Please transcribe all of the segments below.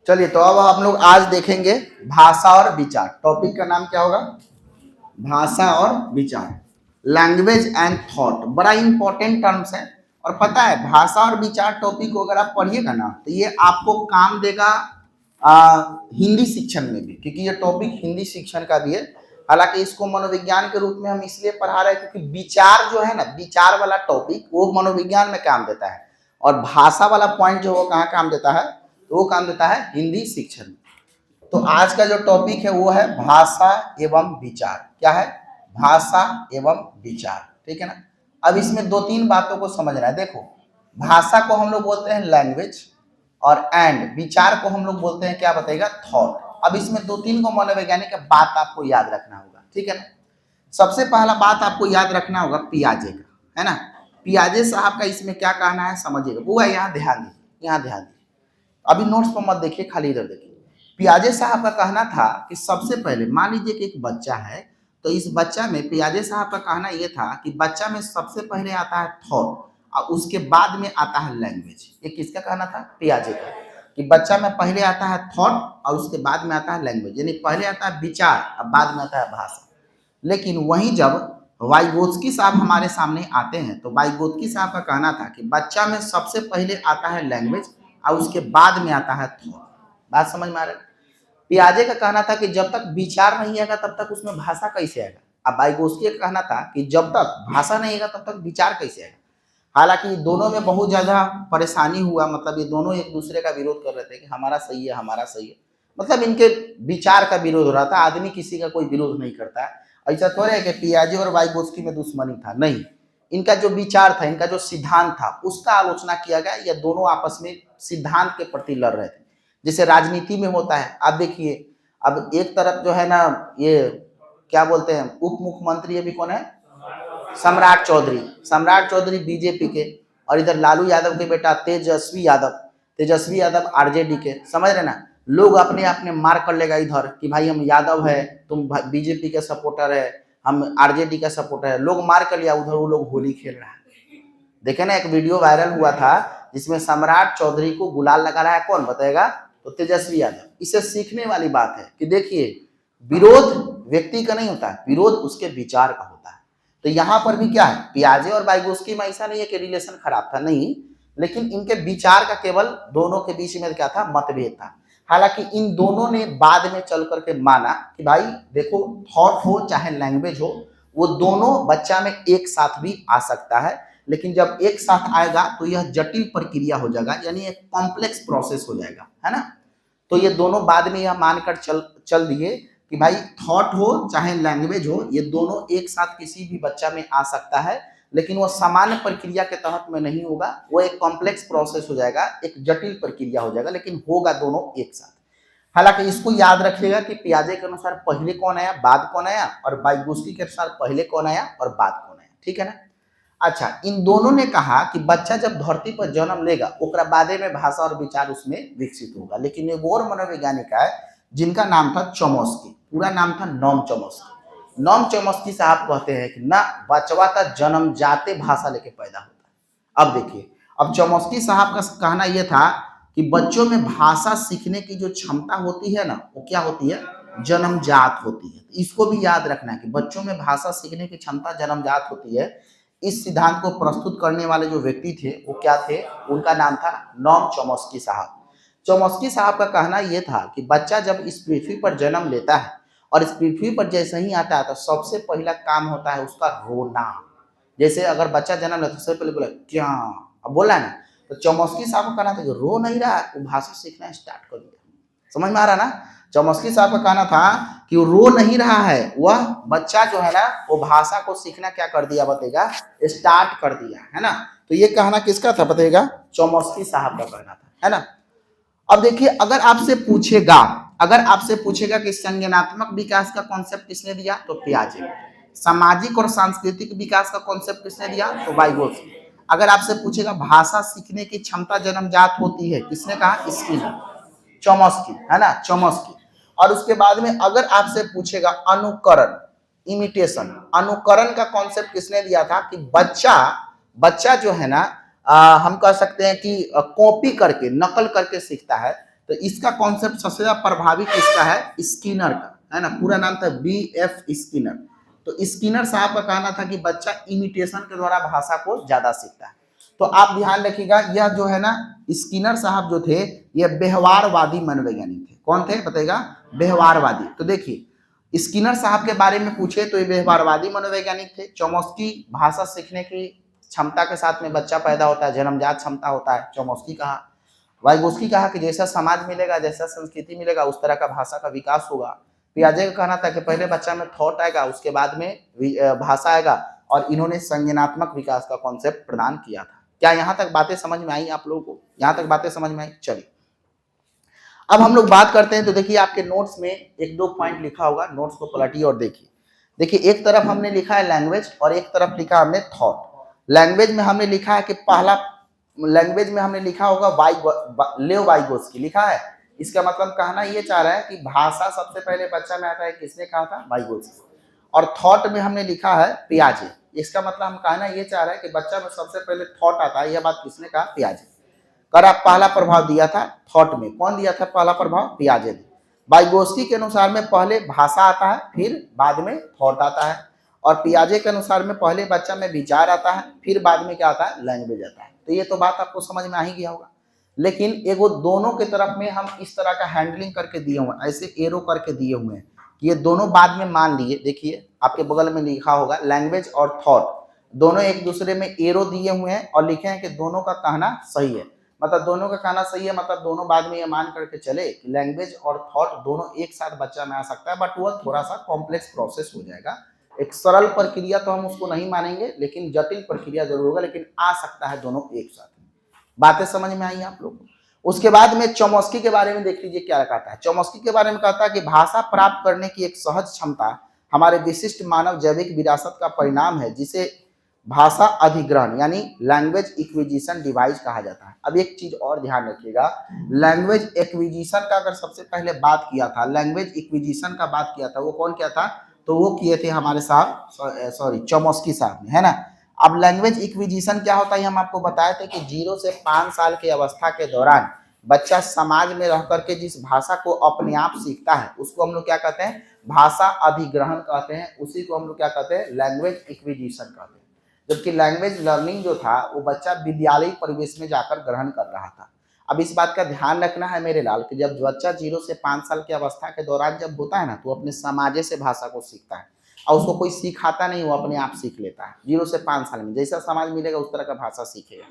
चलिए, तो अब हम लोग आज देखेंगे भाषा और विचार। टॉपिक का नाम क्या होगा? भाषा और विचार, लैंग्वेज एंड थॉट। बड़ा इंपॉर्टेंट टर्म्स है। और पता है, भाषा और विचार टॉपिक को अगर आप पढ़िएगा ना तो ये आपको काम देगा हिंदी शिक्षण में भी, क्योंकि ये टॉपिक हिंदी शिक्षण का भी है। हालांकि इसको मनोविज्ञान के रूप में हम इसलिए पढ़ा रहे हैं क्योंकि विचार जो है ना, विचार वाला टॉपिक वो मनोविज्ञान में काम देता है, और भाषा वाला पॉइंट जो वो कहाँ काम देता है, तो वो काम देता है हिंदी शिक्षण में। तो आज का जो टॉपिक है वो है भाषा एवं विचार। क्या है? भाषा एवं विचार। ठीक है ना। अब इसमें दो तीन बातों को समझना है। देखो, भाषा को हम लोग बोलते हैं लैंग्वेज, और एंड विचार को हम लोग बोलते हैं, क्या बताएगा, थॉट। अब इसमें दो तीन को मनोवैज्ञानिक बात आपको याद रखना होगा। ठीक है ना। सबसे पहला बात आपको याद रखना होगा पियाजे का, है ना। पियाजे साहब का इसमें क्या कहना है समझिएगा। वो है, यहाँ ध्यान दीजिए, यहाँ ध्यान दीजिए। अभी नोट्स पर मत देखिए, खाली इधर देखिए। पियाजे साहब का कहना था कि सबसे पहले मान लीजिए कि एक बच्चा है, तो इस बच्चा में पियाजे साहब का कहना यह था कि बच्चा में सबसे पहले आता है थॉट और उसके बाद में आता है लैंग्वेज। ये किसका कहना था? पियाजे का। कि बच्चा में पहले आता है थॉट और उसके बाद में आता है लैंग्वेज, यानी पहले आता है विचार और बाद में आता है भाषा। लेकिन वहीं जब वाइगोत्स्की साहब हमारे सामने आते हैं तो वाइगोत्स्की साहब का कहना था कि बच्चा में सबसे पहले आता है लैंग्वेज और उसके बाद में आता है थॉट। बात समझ में आ रहा है? पियाजे का कहना था कि जब तक विचार नहीं आएगा तब तक उसमें भाषा कैसे आएगा। अब वाइगोत्स्की का कहना था कि जब तक भाषा नहीं आएगा तब तक विचार कैसे आएगा। हालांकि दोनों में बहुत ज्यादा परेशानी हुआ, मतलब ये दोनों एक दूसरे का विरोध कर रहे थे कि हमारा सही है, हमारा सही है। मतलब इनके विचार का विरोध हो रहा था। आदमी किसी का कोई विरोध नहीं करता है। ऐसा थोड़ा है कि पियाजे और वाइगोत्स्की में दुश्मनी था, नहीं। इनका जो विचार था, इनका जो सिद्धांत था, उसका आलोचना किया गया। ये दोनों आपस में सिद्धांत के प्रति लड़ रहे थे, जैसे राजनीति में होता है। आप देखिए, अब एक तरफ जो है ना, ये क्या बोलते हैं, उप मुख्यमंत्री अभी कौन है? सम्राट चौधरी। सम्राट चौधरी बीजेपी के, और इधर लालू यादव के बेटा तेजस्वी यादव, तेजस्वी यादव आरजेडी के। समझ रहे ना। लोग अपने अपने मार कर लेगा इधर कि भाई हम यादव है, तुम बीजेपी के सपोर्टर है, हम आरजेडी का सपोर्टर है। लोग मार कर लिया, उधर वो लोग होली खेल रहा है। देखे ना, एक वीडियो वायरल हुआ था जिसमें सम्राट चौधरी को गुलाल लगा रहा है, कौन बताएगा? तो तेजस्वी यादव। इसे सीखने वाली बात है कि देखिए, विरोध व्यक्ति का नहीं होता है, विरोध उसके विचार का होता है। तो यहाँ पर भी क्या है, पियाजे और वाइगोत्स्की में ऐसा नहीं है कि रिलेशन खराब था, नहीं, लेकिन इनके विचार का केवल दोनों के बीच में क्या था, मतभेद था। हालांकि इन दोनों ने बाद में चल करके माना कि भाई देखो, थॉट हो चाहे लैंग्वेज हो, वो दोनों बच्चा में एक साथ भी आ सकता है। लेकिन जब एक साथ आएगा तो यह जटिल प्रक्रिया हो जाएगा, यानी एक कॉम्प्लेक्स प्रोसेस हो जाएगा, है ना। तो ये दोनों बाद में यह मानकर चल दिए कि भाई थॉट हो चाहे लैंग्वेज हो, ये दोनों एक साथ किसी भी बच्चा में आ सकता है, लेकिन वो सामान्य प्रक्रिया के तहत में नहीं होगा। वो एक कॉम्प्लेक्स प्रोसेस हो जाएगा, एक जटिल प्रक्रिया हो जाएगा, लेकिन होगा दोनों एक साथ। हालांकि इसको याद रखिएगा कि पियाजे के अनुसार पहले कौन आया, बाद कौन आया, और वाइगोत्स्की के अनुसार पहले कौन आया और बाद कौन आया। ठीक है ना। अच्छा, इन दोनों ने कहा कि बच्चा जब धरती पर जन्म लेगा ओकरा बादे में भाषा और विचार उसमें विकसित होगा। लेकिन एक और मनोवैज्ञानिक है जिनका नाम था चॉम्स्की, पूरा नाम था नॉम चॉम्स्की। नॉम चॉम्स्की साहब कहते हैं कि ना, बचवा का जन्म जाते भाषा लेके पैदा होता है। अब देखिए, अब चॉम्स्की साहब का कहना यह था कि बच्चों में भाषा सीखने की जो क्षमता होती है ना, वो क्या होती है, जन्मजात होती है। इसको भी याद रखना है कि बच्चों में भाषा सीखने की क्षमता जन्मजात होती है। इस सिद्धांत को प्रस्तुत करने वाले जो व्यक्ति थे वो क्या थे, उनका नाम था नॉम चॉम्स्की साहब। चॉम्स्की साहब का कहना यह था कि बच्चा जब इस पृथ्वी पर जन्म लेता है और इस पृथ्वी पर जैसे ही आता है तो सबसे पहला काम होता है उसका रोना। जैसे अगर बच्चा जन्म लेता है सबसे पहले बोला क्या, अब बोला ना, तो चॉम्स्की साहब का कहना था कि रो नहीं रहा, वो भाषा सीखना स्टार्ट कर दिया। समझ में आ रहा ना। चॉम्स्की साहब का कहना था कि वो रो नहीं रहा है, वह बच्चा जो है ना वो भाषा को सीखना क्या कर दिया बताएगा, स्टार्ट कर दिया, है ना। तो ये कहना किसका था बताइएगा, चॉम्स्की साहब का कहना था, है ना। अब देखिए, अगर आपसे पूछेगा कि संज्ञानात्मक विकास का कॉन्सेप्ट किसने दिया, तो पियाजे। सामाजिक और सांस्कृतिक विकास का कॉन्सेप्ट किसने दिया, तो वाइगोत्स्की। अगर आपसे पूछेगा भाषा सीखने की क्षमता जन्मजात होती है, किसने कहा, स्किनर, चॉम्स्की, है ना, चॉम्स्की। और उसके बाद में अगर आपसे पूछेगा अनुकरण, इमिटेशन, अनुकरण का कॉन्सेप्ट किसने दिया था, कि बच्चा जो है ना, हम कह सकते हैं कि कॉपी करके, नकल करके सीखता है। तो इसका कॉन्सेप्ट सबसे ज्यादा प्रभावी किसका है? स्किनर का, है ना। पूरा नाम था BF स्किनर। तो स्किनर साहब का कहना था कि बच्चा इमिटेशन के द्वारा भाषा को ज्यादा सीखता है। तो आप ध्यान रखिएगा, यह जो है ना स्किनर साहब जो थे ये व्यवहारवादी मनोवैज्ञानिक थे। कौन थे बताइएगा? व्यवहारवादी। तो देखिए स्किनर साहब के बारे में पूछे तो ये व्यवहारवादी मनोवैज्ञानिक थे। चॉम्स्की भाषा सीखने की क्षमता के साथ में बच्चा पैदा होता है, जन्मजात क्षमता होता है, चॉम्स्की कहा। वाइगोस्की कहा कि जैसा समाज मिलेगा, जैसा संस्कृति मिलेगा, उस तरह का भाषा का विकास होगा। पियाजे का कहना था कि पहले बच्चा में थॉट आएगा, उसके बाद में भाषा आएगा, और इन्होंने संज्ञानात्मक विकास का कॉन्सेप्ट प्रदान किया था। क्या यहाँ तक बातें समझ में आई आप लोगों को? यहाँ तक बातें समझ में आई? चलिए अब हम लोग बात करते हैं। तो देखिए आपके नोट्स में एक दो पॉइंट लिखा होगा, नोट्स को पलटिए और देखिए। देखिए एक तरफ हमने लिखा है लैंग्वेज और एक तरफ लिखा हमने थॉट। लैंग्वेज में हमने लिखा है कि पहला, लैंग्वेज में हमने लिखा होगा लेव वाइगोस्की लिखा है। इसका मतलब कहना ये चाह रहा है कि भाषा सबसे पहले बच्चा में आता है, किसने कहा था? वाइगोस्की। और थॉट में हमने लिखा है पियाजे। इसका मतलब हम कहना ये चाह रहे हैं कि बच्चा में सबसे पहले थॉट आता है, यह बात किसने कहा? पियाजे। कर आप पहला प्रभाव दिया था थॉट में, कौन दिया था पहला प्रभाव? पियाजे ने। वाइगोस्की के अनुसार में पहले भाषा आता है, फिर बाद में थॉट आता है, और पियाजे के अनुसार में पहले बच्चा में विचार आता है, फिर बाद में क्या आता है? लैंग्वेज आता है। तो ये तो बात आपको समझ में आ ही गया होगा। लेकिन एगो दोनों के तरफ में हम इस तरह का हैंडलिंग करके दिए हुए हैं, ऐसे एरो करके दिए हुए हैं कि ये दोनों बाद में मान लिए। देखिए आपके बगल में लिखा होगा लैंग्वेज और थॉट, दोनों एक दूसरे में एरो दिए हुए हैं और लिखे हैं कि दोनों का कहना सही है। मतलब दोनों का कहना सही है, मतलब दोनों बाद में ये मान करके चले कि लैंग्वेज और थॉट दोनों एक साथ बच्चा में आ सकता है, बट वह थोड़ा सा कॉम्प्लेक्स प्रोसेस हो जाएगा। एक सरल प्रक्रिया तो हम उसको नहीं मानेंगे, लेकिन जटिल प्रक्रिया जरूर होगा, लेकिन आ सकता है दोनों एक साथ। बातें समझ में आई आप लोगों को? उसके बाद में चॉम्स्की के बारे में देख लीजिए क्या कहता है। चॉम्स्की के बारे में कहता है कि भाषा प्राप्त करने की एक सहज क्षमता हमारे विशिष्ट मानव जैविक विरासत का परिणाम है, जिसे भाषा अधिग्रहण यानी लैंग्वेज एक्विजिशन डिवाइस कहा जाता है। अब एक चीज और ध्यान रखिएगा, लैंग्वेज एक्विजिशन का अगर सबसे पहले बात किया था, लैंग्वेज एक्विजिशन का बात किया था, वो कौन किया था? तो वो किए थे हमारे साहब, सॉरी चॉम्स्की साहब ने, है ना। अब लैंग्वेज एक्विजिशन क्या होता है हम आपको बताए थे कि 0 से 5 साल की अवस्था के दौरान बच्चा समाज में रह करके जिस भाषा को अपने आप सीखता है उसको हम लोग क्या कहते हैं? भाषा अधिग्रहण कहते हैं। उसी को हम लोग क्या कहते हैं? लैंग्वेज एक्विजिशन कहते हैं। जबकि लैंग्वेज लर्निंग जो था वो बच्चा विद्यालय परिवेश में जाकर ग्रहण कर रहा था। अब इस बात का ध्यान रखना है मेरे लाल कि जब बच्चा 0 से 5 साल की अवस्था के दौरान जब होता है ना, तो अपने समाजे से भाषा को सीखता है, और उसको कोई सिखाता नहीं, वो अपने आप सीख लेता है। 0 से 5 साल में जैसा समाज मिलेगा उस तरह का भाषा सीखेगा।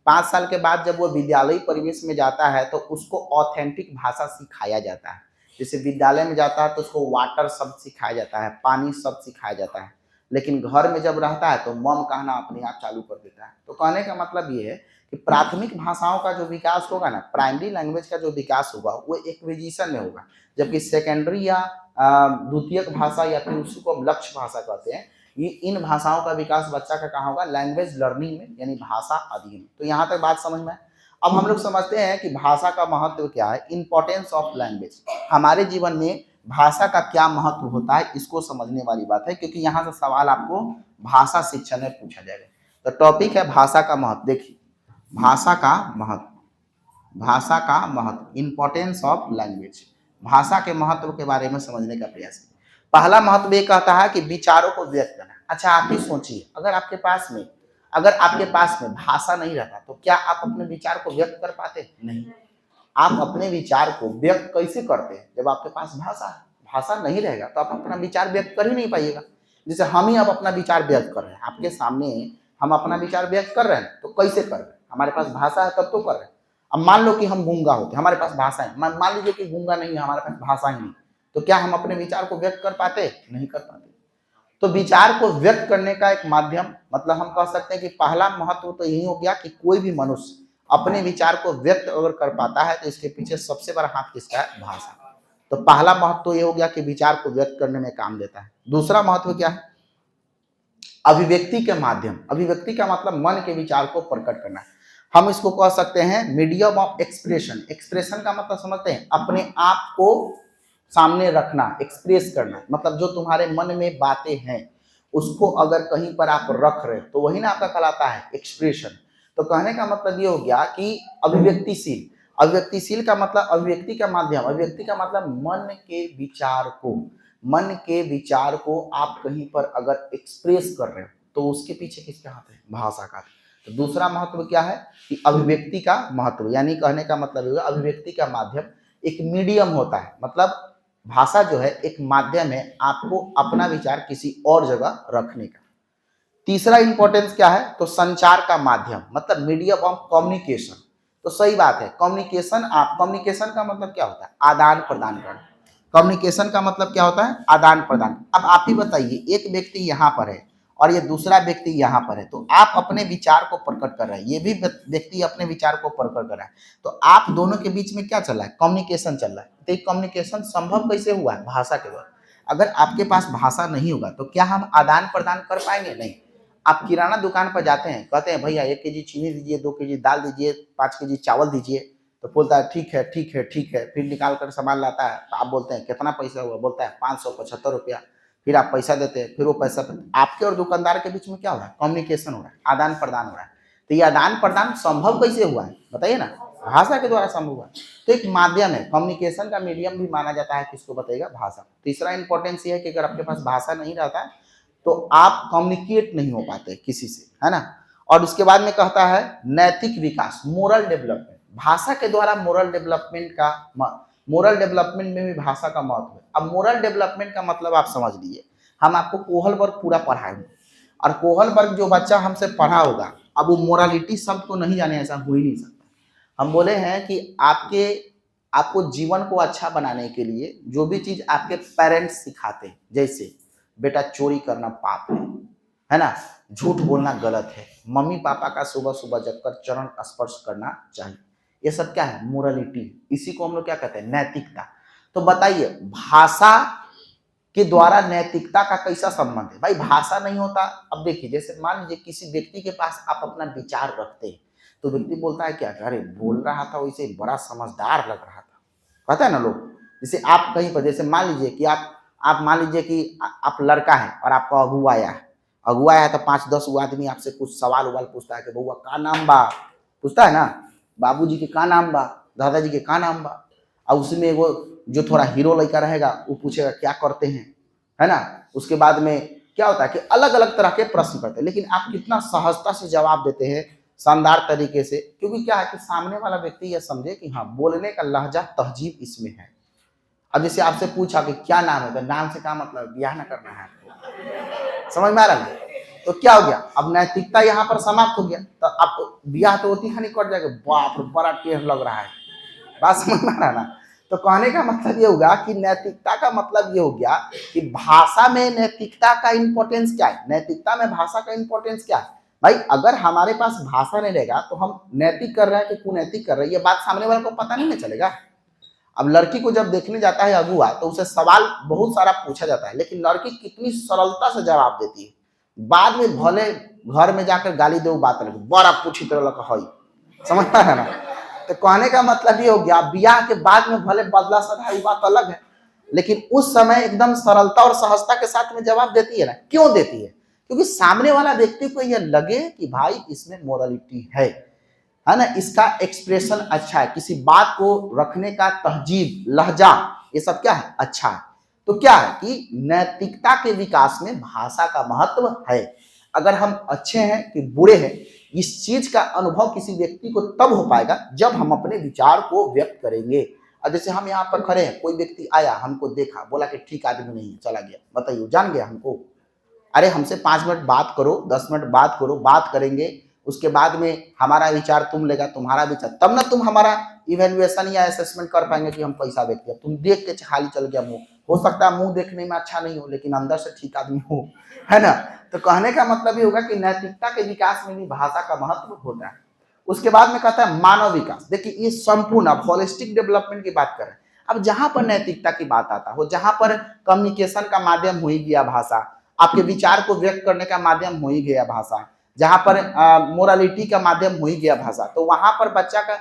5 साल के बाद जब वो विद्यालय परिवेश में जाता है तो उसको ऑथेंटिक भाषा सिखाया जाता है। जैसे विद्यालय में जाता है तो उसको वाटर शब्द सिखाया जाता है, पानी शब्द सिखाया जाता है, लेकिन घर में जब रहता है तो मम कहना अपने आप चालू कर देता है। तो कहने का मतलब ये है कि प्राथमिक भाषाओं का जो विकास होगा ना, प्राइमरी लैंग्वेज का जो विकास होगा वो एक्विजिशन में होगा, जबकि सेकेंडरी या द्वितीयक भाषा या फिर उसी को हम लक्ष्य भाषा कहते हैं, ये इन भाषाओं का विकास बच्चा का कहाँ होगा? लैंग्वेज लर्निंग में, यानी भाषा अध्ययन। तो यहाँ तक बात समझ में है। अब हम लोग समझते हैं कि भाषा का महत्व क्या है, इंपॉर्टेंस ऑफ लैंग्वेज। हमारे जीवन में भाषा का क्या महत्व होता है, इसको समझने वाली बात है, क्योंकि यहाँ से सवाल आपको भाषा शिक्षण में पूछा जाएगा। तो टॉपिक है भाषा का महत्व। देखिए भाषा का महत्व, भाषा का महत्व, इंपॉर्टेंस ऑफ लैंग्वेज, भाषा के महत्व के बारे में समझने का प्रयास है। पहला महत्व ये कहता है कि विचारों को व्यक्त करना। अच्छा आप ही सोचिए, अगर आपके पास में भाषा नहीं रहता तो क्या आप अपने विचार को व्यक्त कर पाते? नहीं। आप अपने विचार को व्यक्त कैसे करते हैं? जब आपके पास भाषा है। भाषा नहीं रहेगा तो आप अपना विचार व्यक्त कर ही नहीं पाइएगा। जैसे हम ही अब अपना विचार व्यक्त कर रहे हैं आपके सामने, हम अपना विचार व्यक्त कर रहे हैं, तो कैसे कर रहे हैं? हमारे पास भाषा है तब तो कर रहे हैं। अब मान लो कि हम गूंगा होते, हमारे पास भाषा है, मान लीजिए कि गूंगा नहीं है, हमारे पास भाषा ही नहीं, तो क्या हम अपने विचार को व्यक्त कर पाते? नहीं कर पाते। तो विचार को व्यक्त करने का एक माध्यम, मतलब हम कह सकते हैं कि पहला महत्व तो यही हो गया कि कोई भी मनुष्य अपने विचार को व्यक्त अगर कर पाता है तो इसके पीछे सबसे बड़ा हाथ किसका है? भाषा। तो पहला महत्व तो ये हो गया कि विचार को व्यक्त करने में काम देता है। दूसरा महत्व क्या है? अभिव्यक्ति के माध्यम। अभिव्यक्ति का मतलब मन के विचार को प्रकट करना। हम इसको कह सकते हैं मीडियम ऑफ एक्सप्रेशन। एक्सप्रेशन का मतलब समझते हैं? अपने आप को सामने रखना, एक्सप्रेस करना, मतलब जो तुम्हारे मन में बातें हैं उसको अगर कहीं पर आप रख रहे तो वही ना आपका कहलाता है एक्सप्रेशन। तो कहने का मतलब ये हो गया कि अभिव्यक्तिशील। अभिव्यक्तिशील का मतलब अभिव्यक्ति का माध्यम, अभिव्यक्ति का मतलब मन के विचार को आप कहीं पर अगर एक्सप्रेस कर रहे हो तो उसके पीछे किसका हाथ है? भाषा का। तो दूसरा महत्व क्या है कि अभिव्यक्ति का महत्व, यानी कहने का मतलब होगा अभिव्यक्ति का माध्यम एक मीडियम होता है, मतलब भाषा जो है एक माध्यम है आपको अपना विचार किसी और जगह रखने का। तीसरा इंपॉर्टेंस क्या है? तो संचार का माध्यम, मतलब मीडियम ऑफ कम्युनिकेशन। तो सही बात है, कम्युनिकेशन का मतलब क्या होता है? आदान प्रदान करना। कम्युनिकेशन का मतलब क्या होता है? आदान प्रदान। अब आप ही बताइए, एक व्यक्ति यहाँ पर है और ये दूसरा व्यक्ति यहाँ पर है, तो आप अपने विचार को प्रकट कर रहे हैं, ये भी व्यक्ति अपने विचार को प्रकट कर रहा है, तो आप दोनों के बीच में क्या चल रहा है? कम्युनिकेशन चल रहा है। तो ये कम्युनिकेशन संभव कैसे हुआ है? भाषा के द्वारा। अगर आपके पास भाषा नहीं होगा तो क्या हम आदान प्रदान कर पाएंगे? नहीं। आप किराना दुकान पर जाते हैं, कहते हैं भैया 1 केजी चीनी दीजिए, 2 केजी दाल दीजिए, 5 केजी चावल दीजिए, तो बोलता है ठीक है ठीक है ठीक है, फिर निकाल कर सामान लाता है, तो आप बोलते हैं कितना पैसा हुआ? बोलता है 575 रुपया। फिर आप पैसा देते हैं, फिर वो पैसा आपके और दुकानदार के बीच में क्या हो रहा है? कम्युनिकेशन हो रहा है, आदान प्रदान हो रहा है। तो ये आदान प्रदान संभव कैसे हुआ है? बताइए ना। भाषा के द्वारा संभव हुआ। तो एक माध्यम है, कम्युनिकेशन का मीडियम भी माना जाता है, किसको बताइएगा? भाषा। तीसरा इंपॉर्टेंस ये है कि अगर आपके पास भाषा नहीं रहता है तो आप कम्युनिकेट नहीं हो पाते किसी से, है ना। और उसके बाद में कहता है नैतिक विकास, मोरल डेवलपमेंट। भाषा के द्वारा मोरल डेवलपमेंट में भी भाषा का महत्व है। अब मोरल डेवलपमेंट का मतलब आप समझ लीजिए, हम आपको कोहलबर्ग पूरा पढ़ाएंगे और कोहलबर्ग जो बच्चा हमसे पढ़ा होगा, अब वो मोरालिटी शब्द को नहीं जाने, ऐसा हो ही नहीं सकता। हम बोले हैं कि आपको जीवन को अच्छा बनाने के लिए जो भी चीज आपके पेरेंट्स सिखाते हैं, जैसे बेटा चोरी करना पाप है ना, झूठ बोलना गलत है, मम्मी पापा का सुबह सुबह जगकर चरण स्पर्श करना चाहिए, ये सब क्या है? मोरालिटी। इसी को हम लोग क्या कहते हैं? नैतिकता। तो बताइए भाषा के द्वारा नैतिकता का कैसा संबंध है? भाई भाषा नहीं होता, अब देखिए जैसे मान लीजिए किसी व्यक्ति के पास आप अपना विचार रखते हैं, तो व्यक्ति बोलता है क्या, अरे बोल रहा था वैसे बड़ा समझदार लग रहा था, कहता है ना लोग। जैसे आप कहीं पर, जैसे मान लीजिए कि आप मान लीजिए कि आप लड़का है और आपका अगुआ आया है, तो 5-10 आदमी आपसे कुछ सवाल उवाल पूछता है कि बउआ का नाम बा, पूछता है ना, बाबूजी के का नाम बा, दादाजी के का नाम बा। और उसमें वो जो थोड़ा हीरो लड़का रहेगा वो पूछेगा क्या करते हैं, है ना। उसके बाद में क्या होता है कि अलग अलग तरह के प्रश्न करते हैं, लेकिन आप कितना सहजता से जवाब देते हैं, शानदार तरीके से, क्योंकि क्या है कि सामने वाला व्यक्ति यह समझे कि हाँ बोलने का लहजा तहजीब इसमें है। अब जैसे आपसे पूछा कि क्या नाम है, तो नाम से क्या मतलब? ब्याह ना करना है आपको, समझ में आ रहा है? तो क्या हो गया? अब नैतिकता यहाँ पर समाप्त हो गया, तो अब ब्याह तो होती खानी कर जाएगा, बाप रे बड़ा टेढ़ लग रहा है, बात समझ में आ रहा है ना। तो कहने का मतलब ये होगा कि नैतिकता का मतलब ये हो गया कि भाषा में नैतिकता का इंपॉर्टेंस क्या है, नैतिकता में भाषा का इंपॉर्टेंस क्या है। भाई अगर हमारे पास भाषा नहीं रहेगा तो हम नैतिक कर रहे हैं कि कुनैतिक कर रहे हैं, ये बात सामने वाले को पता नहीं ना चलेगा। अब लड़की को जब देखने जाता है अगुआ, तो उसे सवाल बहुत सारा पूछा जाता है, लेकिन लड़की कितनी सरलता से जवाब देती है, बाद में भले घर में जाकर गाली दो, बात लगे बड़ा पूछी तरह हई, समझता है ना। तो कहने का मतलब ये हो गया, ब्याह के बाद में भले बदला सधा, ये बात अलग है, लेकिन उस समय एकदम सरलता और सहजता के साथ में जवाब देती है ना। क्यों देती है? क्योंकि सामने वाला व्यक्ति को यह लगे कि भाई इसमें मोरालिटी है ना, इसका एक्सप्रेशन अच्छा है, किसी बात को रखने का तहजीब, लहजा, ये सब क्या है? अच्छा है। तो क्या है कि नैतिकता के विकास में भाषा का महत्व है। अगर हम अच्छे हैं कि बुरे हैं, इस चीज का अनुभव किसी व्यक्ति को तब हो पाएगा जब हम अपने विचार को व्यक्त करेंगे। और जैसे हम यहाँ पर खड़े हैं, कोई व्यक्ति आया, हमको देखा, बोला कि ठीक आदमी नहीं है, चला गया, बताइए जान गया हमको? अरे हमसे 5 मिनट बात करो, 10 मिनट बात करो, बात करेंगे, उसके बाद में हमारा विचार तुम लेगा, तुम्हारा विचार, तब ना तुम हमारा इवेल्युएशन या असेसमेंट कर पाएंगे कि हम पैसा व्यक्ति है। तुम देख के खाली चल गया मुंह, हो सकता है मुंह देखने में अच्छा नहीं हो लेकिन अंदर से ठीक आदमी हो, है ना। तो कहने का मतलब ये होगा कि नैतिकता के विकास में भी भाषा का महत्व होता है। उसके बाद में कहता है मानव विकास। देखिए ये संपूर्ण, अब होलिस्टिक डेवलपमेंट की बात करें, अब जहां पर नैतिकता की बात आता हो, जहां पर कम्युनिकेशन का माध्यम हो ही गया भाषा, आपके विचार को व्यक्त करने का माध्यम हो ही गया भाषा, जहां पर मोरालिटी का माध्यम हो ही गया भाषा, तो वहां पर बच्चा का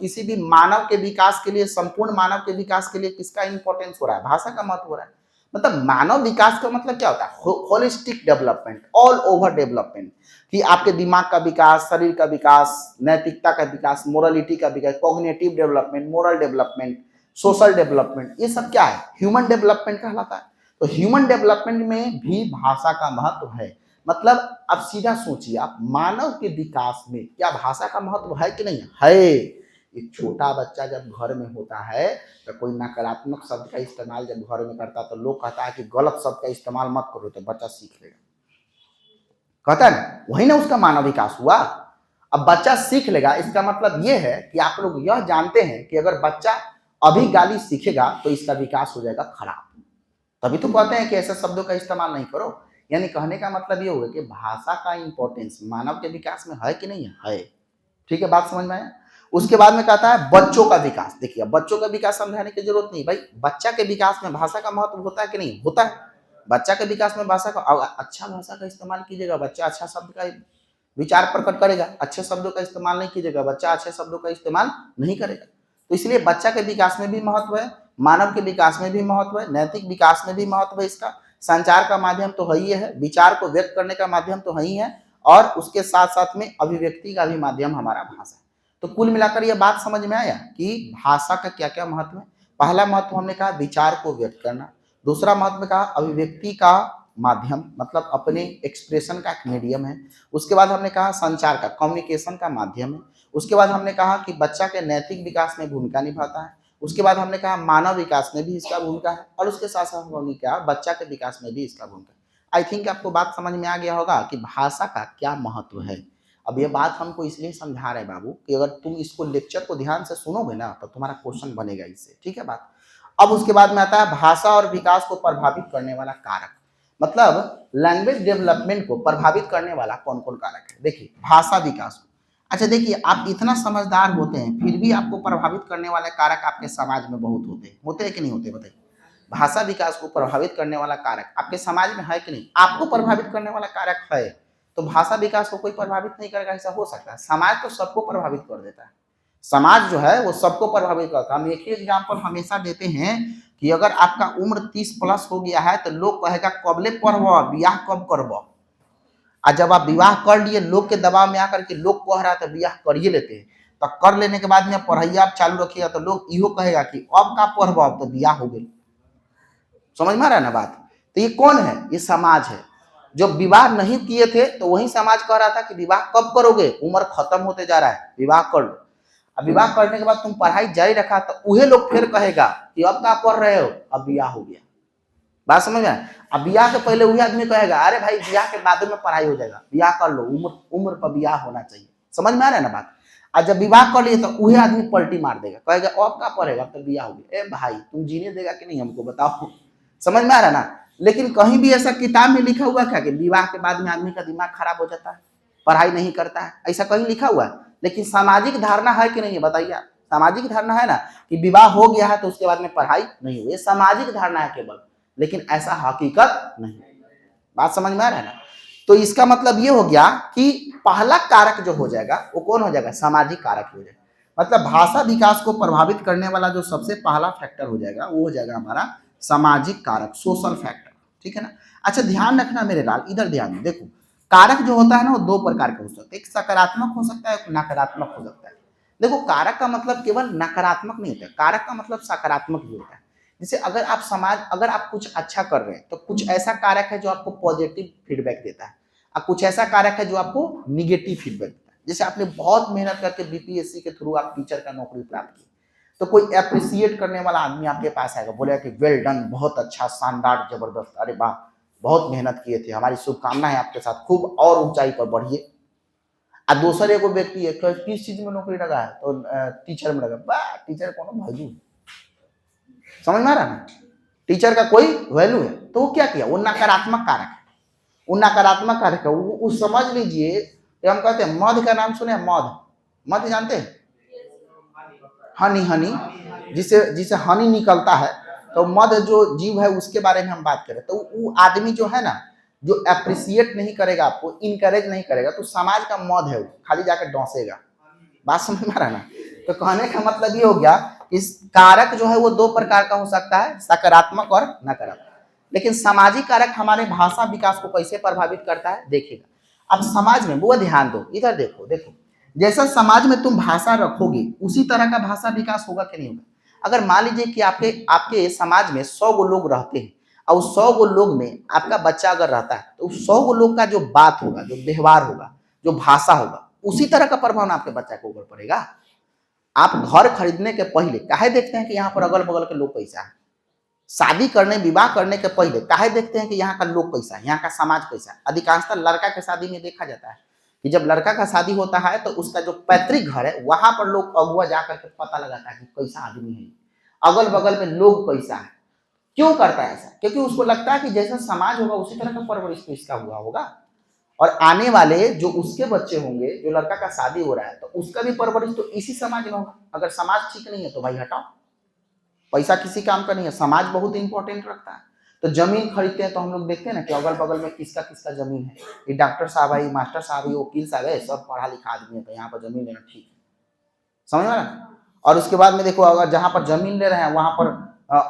किसी भी मानव के विकास के लिए, संपूर्ण मानव के विकास के लिए किसका इंपॉर्टेंस हो रहा है? भाषा का महत्व हो रहा है। मतलब मानव विकास का मतलब क्या होता है? Holistic development, all over development, कि आपके दिमाग का विकास, शरीर का विकास, नैतिकता का विकास, मोरालिटी का विकास, cognitive development, moral development, social development, ये सब क्या है? ह्यूमन डेवलपमेंट कहलाता है। तो ह्यूमन डेवलपमेंट में भी भाषा का महत्व है। मतलब अब सीधा सोचिए आप, मानव के विकास में क्या भाषा का महत्व है कि नहीं है? एक छोटा बच्चा जब घर में होता है तो कोई नकारात्मक शब्द का इस्तेमाल जब घर में करता है तो लोग कहता है कि गलत शब्द का इस्तेमाल मत करो, तो बच्चा सीख लेगा, कहता है ना, वही ना उसका मानव विकास हुआ। अब बच्चा सीख लेगा, इसका मतलब ये है कि आप लोग यह जानते हैं कि अगर बच्चा अभी गाली सीखेगा तो इसका विकास हो जाएगा खराब। तभी तो कहते हैं कि ऐसे शब्दों का इस्तेमाल नहीं करो। यानी कहने का मतलब ये होगा कि भाषा का इंपॉर्टेंस मानव के विकास में है कि नहीं है? ठीक है, बात समझ में आया। उसके बाद में कहता है बच्चों का विकास। देखिए, बच्चों का विकास समझाने की जरूरत नहीं भाई, बच्चा के विकास में भाषा का महत्व होता है कि नहीं? होता है। बच्चा के विकास में भाषा का, अच्छा भाषा का इस्तेमाल कीजिएगा, बच्चा अच्छा शब्द का विचार प्रकट करेगा। अच्छे शब्दों का इस्तेमाल नहीं कीजिएगा, बच्चा अच्छे शब्दों का इस्तेमाल नहीं करेगा। तो इसलिए बच्चा के विकास में भी महत्व है, मानव के विकास में भी महत्व है, नैतिक विकास में भी महत्व है इसका। संचार का माध्यम तो है ही है, विचार को व्यक्त करने का माध्यम तो है ही है, और उसके साथ साथ में अभिव्यक्ति का भी माध्यम हमारा भाषा है। तो कुल मिलाकर यह बात समझ में आया कि भाषा का क्या क्या महत्व है। पहला महत्व हमने कहा विचार को व्यक्त करना, दूसरा महत्व कहा अभिव्यक्ति का माध्यम, मतलब अपने एक्सप्रेशन का एक मीडियम है। उसके बाद हमने कहा संचार का, कम्युनिकेशन का माध्यम है। उसके बाद हमने कहा कि बच्चा के नैतिक विकास में भूमिका निभाता है। उसके बाद हमने कहा मानव विकास में भी इसका भूमिका है, और उसके साथ साथ हमने कहा बच्चा के विकास में भी इसका भूमिका है। आई थिंक आपको बात समझ में आ गया होगा कि भाषा का क्या महत्व है। अब ये बात हमको इसलिए समझा रहे बाबू कि अगर तुम इसको लेक्चर को ध्यान से सुनोगे ना तो तुम्हारा क्वेश्चन बनेगा इससे, ठीक है बात। अब उसके बाद में आता है भाषा और विकास को प्रभावित करने वाला कारक, मतलब लैंग्वेज डेवलपमेंट को प्रभावित करने वाला कौन कौन कारक है। देखिए, भाषा विकास को, अच्छा देखिए, आप इतना समझदार होते हैं फिर भी आपको प्रभावित करने वाले कारक आपके समाज में बहुत होते हैं कि नहीं होते? बताइए, भाषा विकास को प्रभावित करने वाला कारक आपके समाज में है कि नहीं? आपको प्रभावित करने वाला कारक है, तो भाषा विकास को कोई प्रभावित नहीं करेगा, ऐसा हो सकता है? समाज तो सबको प्रभावित कर देता है, समाज जो है वो सबको प्रभावित करता है। हम एक ही एग्जाम्पल हमेशा देते हैं कि अगर आपका उम्र 30+ हो गया है तो लोग कहेगा कबले पढ़ब, ब्याह कब करब। और जब आप विवाह कर लिए, लोग के दबाव में आकर के लोग कह रहा था ब्याह करिए लेते हैं, तो कर लेने के बाद में पढ़ाई आप चालू रखिएगा तो लोग इहो कहेगा कि अब का पढ़ब, अब तो ब्याह हो गई। समझ में आ रहा है ना बात? तो ये कौन है? ये समाज है। जो विवाह नहीं किए थे तो वही समाज कह रहा था कि विवाह कब करोगे, उम्र खत्म होते जा रहा है, विवाह कर लो। अब विवाह करने के बाद तुम पढ़ाई जारी रखा तो वही लोग फिर कहेगा कि अब क्या पढ़ रहे हो, अब ब्याह हो गया। बात समझ में? अब ब्याह के पहले वही आदमी कहेगा अरे भाई ब्याह के बाद में पढ़ाई हो जाएगा, ब्याह कर लो, उम्र पर ब्याह होना चाहिए। समझ में आ रहा है ना बात? और जब विवाह कर लिए तो वही आदमी पलटी मार देगा, कहेगा अब क्या पढ़ेगा, तो ब्याह हो गया। ए भाई तुम जीने देगा कि नहीं हमको बताओ? समझ में आ रहा है ना? लेकिन कहीं भी ऐसा किताब में लिखा हुआ क्या कि विवाह के बाद में आदमी का दिमाग खराब हो जाता है, पढ़ाई नहीं करता है? ऐसा कहीं लिखा हुआ है? लेकिन सामाजिक धारणा है कि नहीं है बताइए? सामाजिक धारणा है ना कि विवाह हो गया है तो उसके बाद में पढ़ाई नहीं हुई, सामाजिक धारणा है केवल, लेकिन ऐसा हकीकत नहीं। बात समझ में आ रहा है ना? तो इसका मतलब ये हो गया कि पहला कारक जो हो जाएगा वो कौन हो जाएगा? सामाजिक कारक हो जाएगा। मतलब भाषा विकास को प्रभावित करने वाला जो सबसे पहला फैक्टर हो जाएगा वो हो जाएगा हमारा सामाजिक कारक, सोशल फैक्टर, ठीक है ना? अच्छा ध्यान रखना मेरे लाल, इधर ध्यान देखो, कारक जो होता है ना वो दो प्रकार के हो सकते हैं, एक सकारात्मक हो सकता है, एक नकारात्मक हो सकता है। देखो, कारक का मतलब केवल नकारात्मक नहीं होता है, कारक का मतलब सकारात्मक भी होता है। जैसे अगर आप कुछ अच्छा कर रहे हैं तो कुछ ऐसा कारक है जो आपको पॉजिटिव फीडबैक देता है, और कुछ ऐसा कारक है जो आपको निगेटिव फीडबैक देता है। जैसे आपने बहुत मेहनत करके बीपीएससी के थ्रू आप टीचर का नौकरी प्राप्त की, तो कोई अप्रिशिएट करने वाला आदमी आपके पास आएगा, बोलेगा कि वेल डन, बहुत अच्छा, शानदार, जबरदस्त, अरे वाह बहुत मेहनत किए थे, हमारी शुभकामना है आपके साथ, खूब और ऊंचाई पर बढ़िए। और दूसरे एगो व्यक्ति है, किस चीज में नौकरी लगा है, तो टीचर में लगा, वाह टीचर कौन भजू। समझ में आ रहा है ना? टीचर का कोई वैल्यू है, तो वो क्या किया, वो नकारात्मक कारक है, वो नकारात्मक कारक है। वो समझ लीजिए, हम कहते हैं मध का नाम सुने? मध जानते हैं? हनी, जिसे हनी निकलता है, तो मध जो जीव है उसके बारे में हम बात करें तो वो आदमी जो है ना, जो अप्रिशिएट नहीं करेगा आपको, इनकरेज नहीं करेगा, तो समाज का मध है, वो खाली जाकर डोसेगा। बात समझ में आ रहा है ना? तो कहने का मतलब ये हो गया, इस कारक जो है वो दो प्रकार का हो सकता है, सकारात्मक और नकारात्मक। लेकिन सामाजिक कारक हमारे भाषा विकास को कैसे प्रभावित करता है देखिएगा। अब समाज में वो ध्यान दो, इधर देखो देखो, जैसा समाज में तुम भाषा रखोगे उसी तरह का भाषा विकास होगा कि नहीं होगा। अगर मान लीजिए कि आपके आपके समाज में 100 गो लोग रहते हैं और उस 100 गो लोग में आपका बच्चा अगर रहता है तो उस 100 गो लोग का जो बात होगा, जो व्यवहार होगा, जो भाषा होगा, उसी तरह का प्रभाव आपके बच्चा के ऊपर पड़ेगा। आप घर खरीदने के पहले काहे देखते हैं कि यहाँ पर अगल बगल के लोग कैसा है, शादी करने विवाह करने के पहले काहे देखते हैं कि यहाँ का लोग कैसा है, यहाँ का समाज कैसा है। अधिकांशतः लड़का के शादी में देखा जाता है कि जब लड़का का शादी होता है तो उसका जो पैतृक घर है वहां पर लोग अगुआ जाकर के पता लगाता है कि कैसा आदमी है, अगल बगल में लोग कैसा है। क्यों करता है ऐसा? क्योंकि उसको लगता है कि जैसा समाज होगा उसी तरह का परवरिश तो इसका हुआ होगा, और आने वाले जो उसके बच्चे होंगे, जो लड़का का शादी हो रहा है तो उसका भी परवरिश तो इसी समाज में होगा। अगर समाज ठीक नहीं है तो भाई हटाओ, पैसा किसी काम का नहीं है, समाज बहुत इंपॉर्टेंट रखता है। तो जमीन खरीदते हैं तो हम लोग देखते हैं ना कि अगल बगल में किसका किसका जमीन है, ये डॉक्टर साहब है, मास्टर साहब है, वकील साहब है, सब पढ़ा लिखा आदमी है, तो यहाँ पर जमीन लेना ठीक है, समझ में ना। और उसके बाद में देखो, अगर जहां पर जमीन ले रहे हैं वहां पर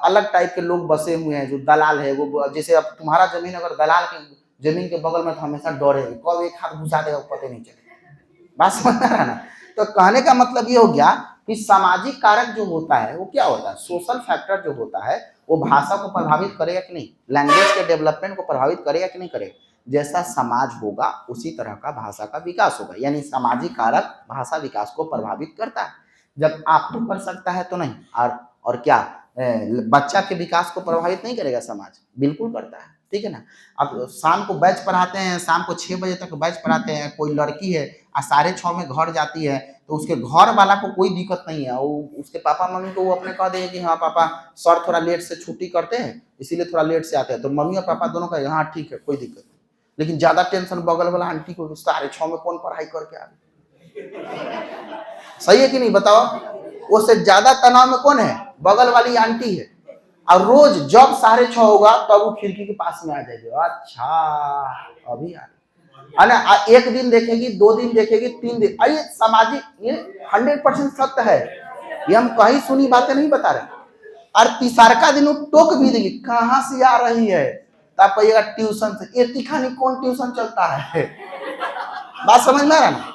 अलग टाइप के लोग बसे हुए हैं, जो दलाल है वो, जैसे अब तुम्हारा जमीन अगर दलाल के जमीन के बगल में तो हमेशा डरे, कब एक हाथ घुसा देगा पता नहीं चलेगा। बात समझ में आ रहा है ना। तो कहने का मतलब ये हो गया कि सामाजिक कारक जो होता है वो क्या होता है, सोशल फैक्टर जो होता है वो भाषा को प्रभावित करेगा कि नहीं, लैंग्वेज के डेवलपमेंट को प्रभावित करेगा कि नहीं करेगा। जैसा समाज होगा उसी तरह का भाषा का विकास होगा, यानी सामाजिक कारक भाषा विकास को प्रभावित करता है। जब आपको कर सकता है तो नहीं, और क्या बच्चा के विकास को प्रभावित नहीं करेगा समाज, बिल्कुल करता है, ठीक है ना। अब शाम को बैच पढ़ाते हैं, शाम को 6 बजे तक बैच पढ़ाते हैं, कोई लड़की है और 6:30 में घर जाती है तो उसके घर वाला को कोई दिक्कत नहीं है, वो उसके पापा मम्मी को वो अपने कह देंगे कि हाँ पापा सर थोड़ा लेट से छुट्टी करते हैं इसीलिए थोड़ा लेट से आते हैं, तो मम्मी और पापा दोनों कहेंगे हाँ ठीक है कोई दिक्कत नहीं। लेकिन ज्यादा टेंशन बगल वाला आंटी को 6:30 में कौन पढ़ाई करके आ रही, सही है कि नहीं बताओ। उससे ज्यादा तनाव में कौन है, बगल वाली आंटी है। और रोज जब 6:30 होगा तब वो खिड़की के पास में आ जाएगी, अच्छा अभी आ रही है, एक दिन देखेगी, 2 दिन देखेगी, 3 दिन, अरे सामाजिक, ये 100% सत्य है, ये हम कहीं सुनी बातें नहीं बता रहे। और तीसरा दिन वो टोक भी देगी, कहां से आ रही है, तब कहिएगा ट्यूशन से। ये तीखा नहीं कौन ट्यूशन चलता है, बात समझ में आ रहा ना।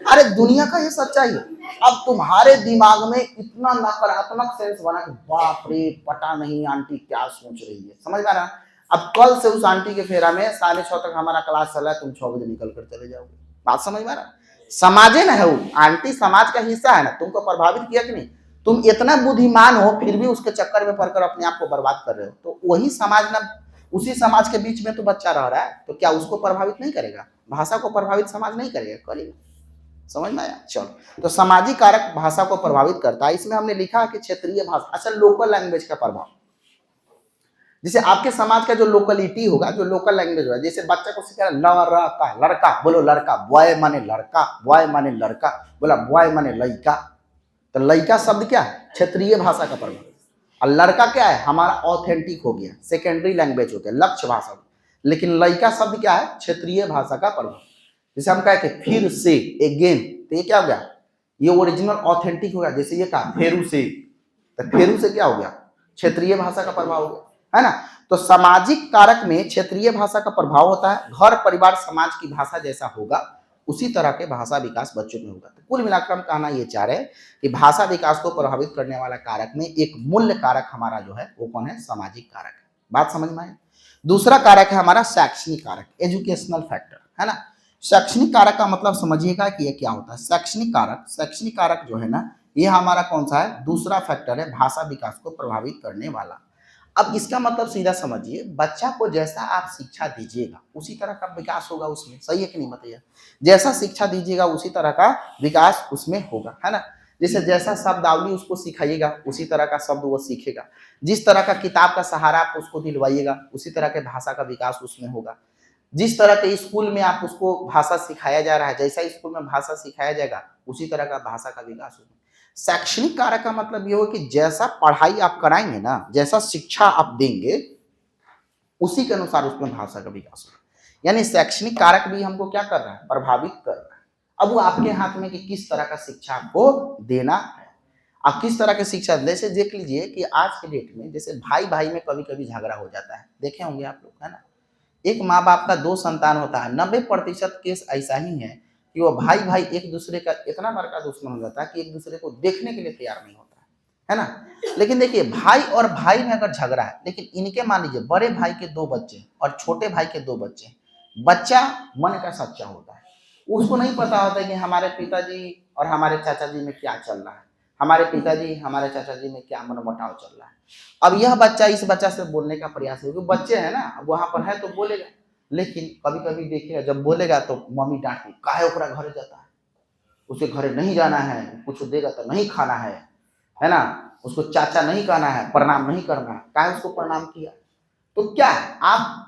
अरे दुनिया का ये सच्चाई है। अब तुम्हारे दिमाग में इतना नकारात्मक सेंस बना कि बाप रे पता नहीं आंटी क्या सोच रही है, समझ में आ रहा। अब कल से उस आंटी के फेरा में 6:30 तक हमारा क्लास चला है, तुम 6 बजे निकल कर चले जाओगे, बात समझ में आ रहा। समाज है ना, है वो आंटी समाज का हिस्सा है ना, तुमको प्रभावित किया कि नहीं। तुम इतना बुद्धिमान हो फिर भी उसके चक्कर में पड़कर अपने आप को बर्बाद कर रहे हो, तो वही समाज ना, उसी समाज के बीच में तो बच्चा रह रहा है, तो क्या उसको प्रभावित नहीं करेगा, भाषा को प्रभावित समाज नहीं करेगा, करेगा, समझ में आया। चलो, तो सामाजिक कारक भाषा को प्रभावित करता है, इसमें हमने लिखा कि क्षेत्रीय भाषा, अच्छा लोकल लैंग्वेज का प्रभाव, जैसे आपके समाज का जो लोकलिटी होगा, जो लोकल लैंग्वेज होगा, जैसे बच्चा को सिखा लड़का, लड़का बोलो लड़का, बॉय माने लड़का, बॉय माने लड़का, बोला बॉय माने लड़का, तो लड़का शब्द क्या है, क्षेत्रीय भाषा का प्रभाव, और लड़का क्या है, हमारा ऑथेंटिक हो गया, सेकेंडरी लैंग्वेज हो गया, लक्ष्य भाषा। लेकिन लड़का शब्द क्या है, क्षेत्रीय भाषा का प्रभाव। जैसे हम कहे फिर से, अगेन, तो ये क्या हो गया, ये ओरिजिनल ऑथेंटिक हो गया। जैसे ये कहा फेरू से, तो फेरू से क्या हो गया, क्षेत्रीय भाषा का प्रभाव हो गया, है ना। तो सामाजिक कारक में क्षेत्रीय भाषा का प्रभाव होता है, घर परिवार समाज की भाषा जैसा होगा उसी तरह के भाषा विकास बच्चों में होगा। तो कुल मिलाकर हम कहना ये चाह रहे हैं कि भाषा विकास को प्रभावित करने वाला कारक में एक मूल्य कारक हमारा जो है वो कौन है, सामाजिक कारक है, बात समझ में आए। दूसरा कारक है हमारा शैक्षणिक कारक, एजुकेशनल फैक्टर, है ना। शैक्षणिक कारक का मतलब समझिएगा कि ये क्या होता है। शैक्षणिक कारक जो है ना, ये हमारा कौन सा है, दूसरा फैक्टर है भाषा विकास को प्रभावित करने वाला। अब इसका मतलब सीधा समझिए, बच्चा को जैसा आप शिक्षा दीजिएगा उसी तरह का विकास होगा उसमें, सही है कि नहीं बताइए। जैसा शिक्षा दीजिएगा उसी तरह का विकास उसमें होगा, है ना। जैसा शब्दावली उसको सिखाइएगा उसी तरह का शब्द वो सीखेगा, जिस तरह का किताब का सहारा आप उसको दिलवाइएगा उसी तरह के भाषा का विकास उसमें होगा। जिस तरह के स्कूल में आप उसको भाषा सिखाया जा रहा है, जैसा स्कूल में भाषा सिखाया जाएगा उसी तरह का भाषा का विकास होगा। शैक्षणिक कारक का मतलब ये हो कि जैसा पढ़ाई आप कराएंगे ना, जैसा शिक्षा आप देंगे उसी के अनुसार उसमें भाषा का विकास होगा। यानी शैक्षणिक कारक भी हमको क्या कर रहा है, प्रभावित कर रहा है। अब वो आपके हाथ में कि किस तरह का शिक्षा आपको देना है। आप किस तरह की शिक्षा, जैसे देख लीजिए कि आज के डेट में जैसे भाई भाई में कभी कभी झगड़ा हो जाता है, देखे होंगे आप लोग, है ना। एक माँ बाप का दो संतान होता है, 90% केस ऐसा ही है कि वो भाई भाई एक दूसरे का इतना बड़का दुश्मन हो जाता है कि एक दूसरे को देखने के लिए तैयार नहीं होता है ना। लेकिन देखिए भाई और भाई में अगर झगड़ा है, लेकिन इनके मान लीजिए बड़े भाई के दो बच्चे और छोटे भाई के दो बच्चे, बच्चा मन का सच्चा होता है, उसको नहीं पता होता है कि हमारे पिताजी और हमारे चाचा जी में क्या चल रहा है, हमारे पिताजी हमारे चाचा जी में क्या मनमुटाव चल रहा है। अब यह बच्चा इस बच्चा से बोलने का प्रयास है, बच्चे हैं ना, वहां पर है तो बोलेगा, लेकिन कभी कभी देखिएगा जब बोलेगा तो मम्मी डांटती, काहे ओकरा घरे जाता है, उसे घरे नहीं जाना है, कुछ देगा तो नहीं खाना है ना, उसको चाचा नहीं कहना है, प्रणाम नहीं करना है, काहे उसको प्रणाम किया। तो क्या है, आप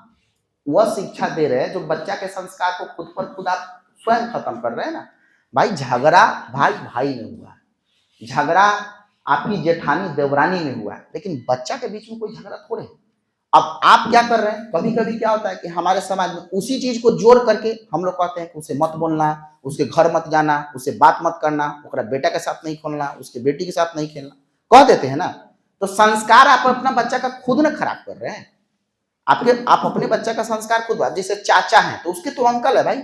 वह शिक्षा दे रहे हैं जो बच्चा के संस्कार को खुद पर खुद आप स्वयं खत्म कर रहे हैं ना। भाई झगड़ा भाई भाई में हुआ, झगड़ा आपकी जेठानी देवरानी में हुआ है, लेकिन बच्चा के बीच में कोई झगड़ा थोड़े। अब आप क्या कर रहे हैं, कभी कभी क्या होता है कि हमारे समाज में उसी चीज को जोड़ करके हम लोग कहते हैं कि उसे मत बोलना, उसके घर मत जाना, उससे बात मत करना, ओकरा बेटा के साथ नहीं खेलना, उसके बेटी के साथ नहीं खेलना, कह देते हैं ना। तो संस्कार आप अपना बच्चा का खुद ना खराब कर रहे हैं। आप अपने बच्चा का संस्कार खुद, जैसे चाचा है तो उसके तो अंकल है भाई,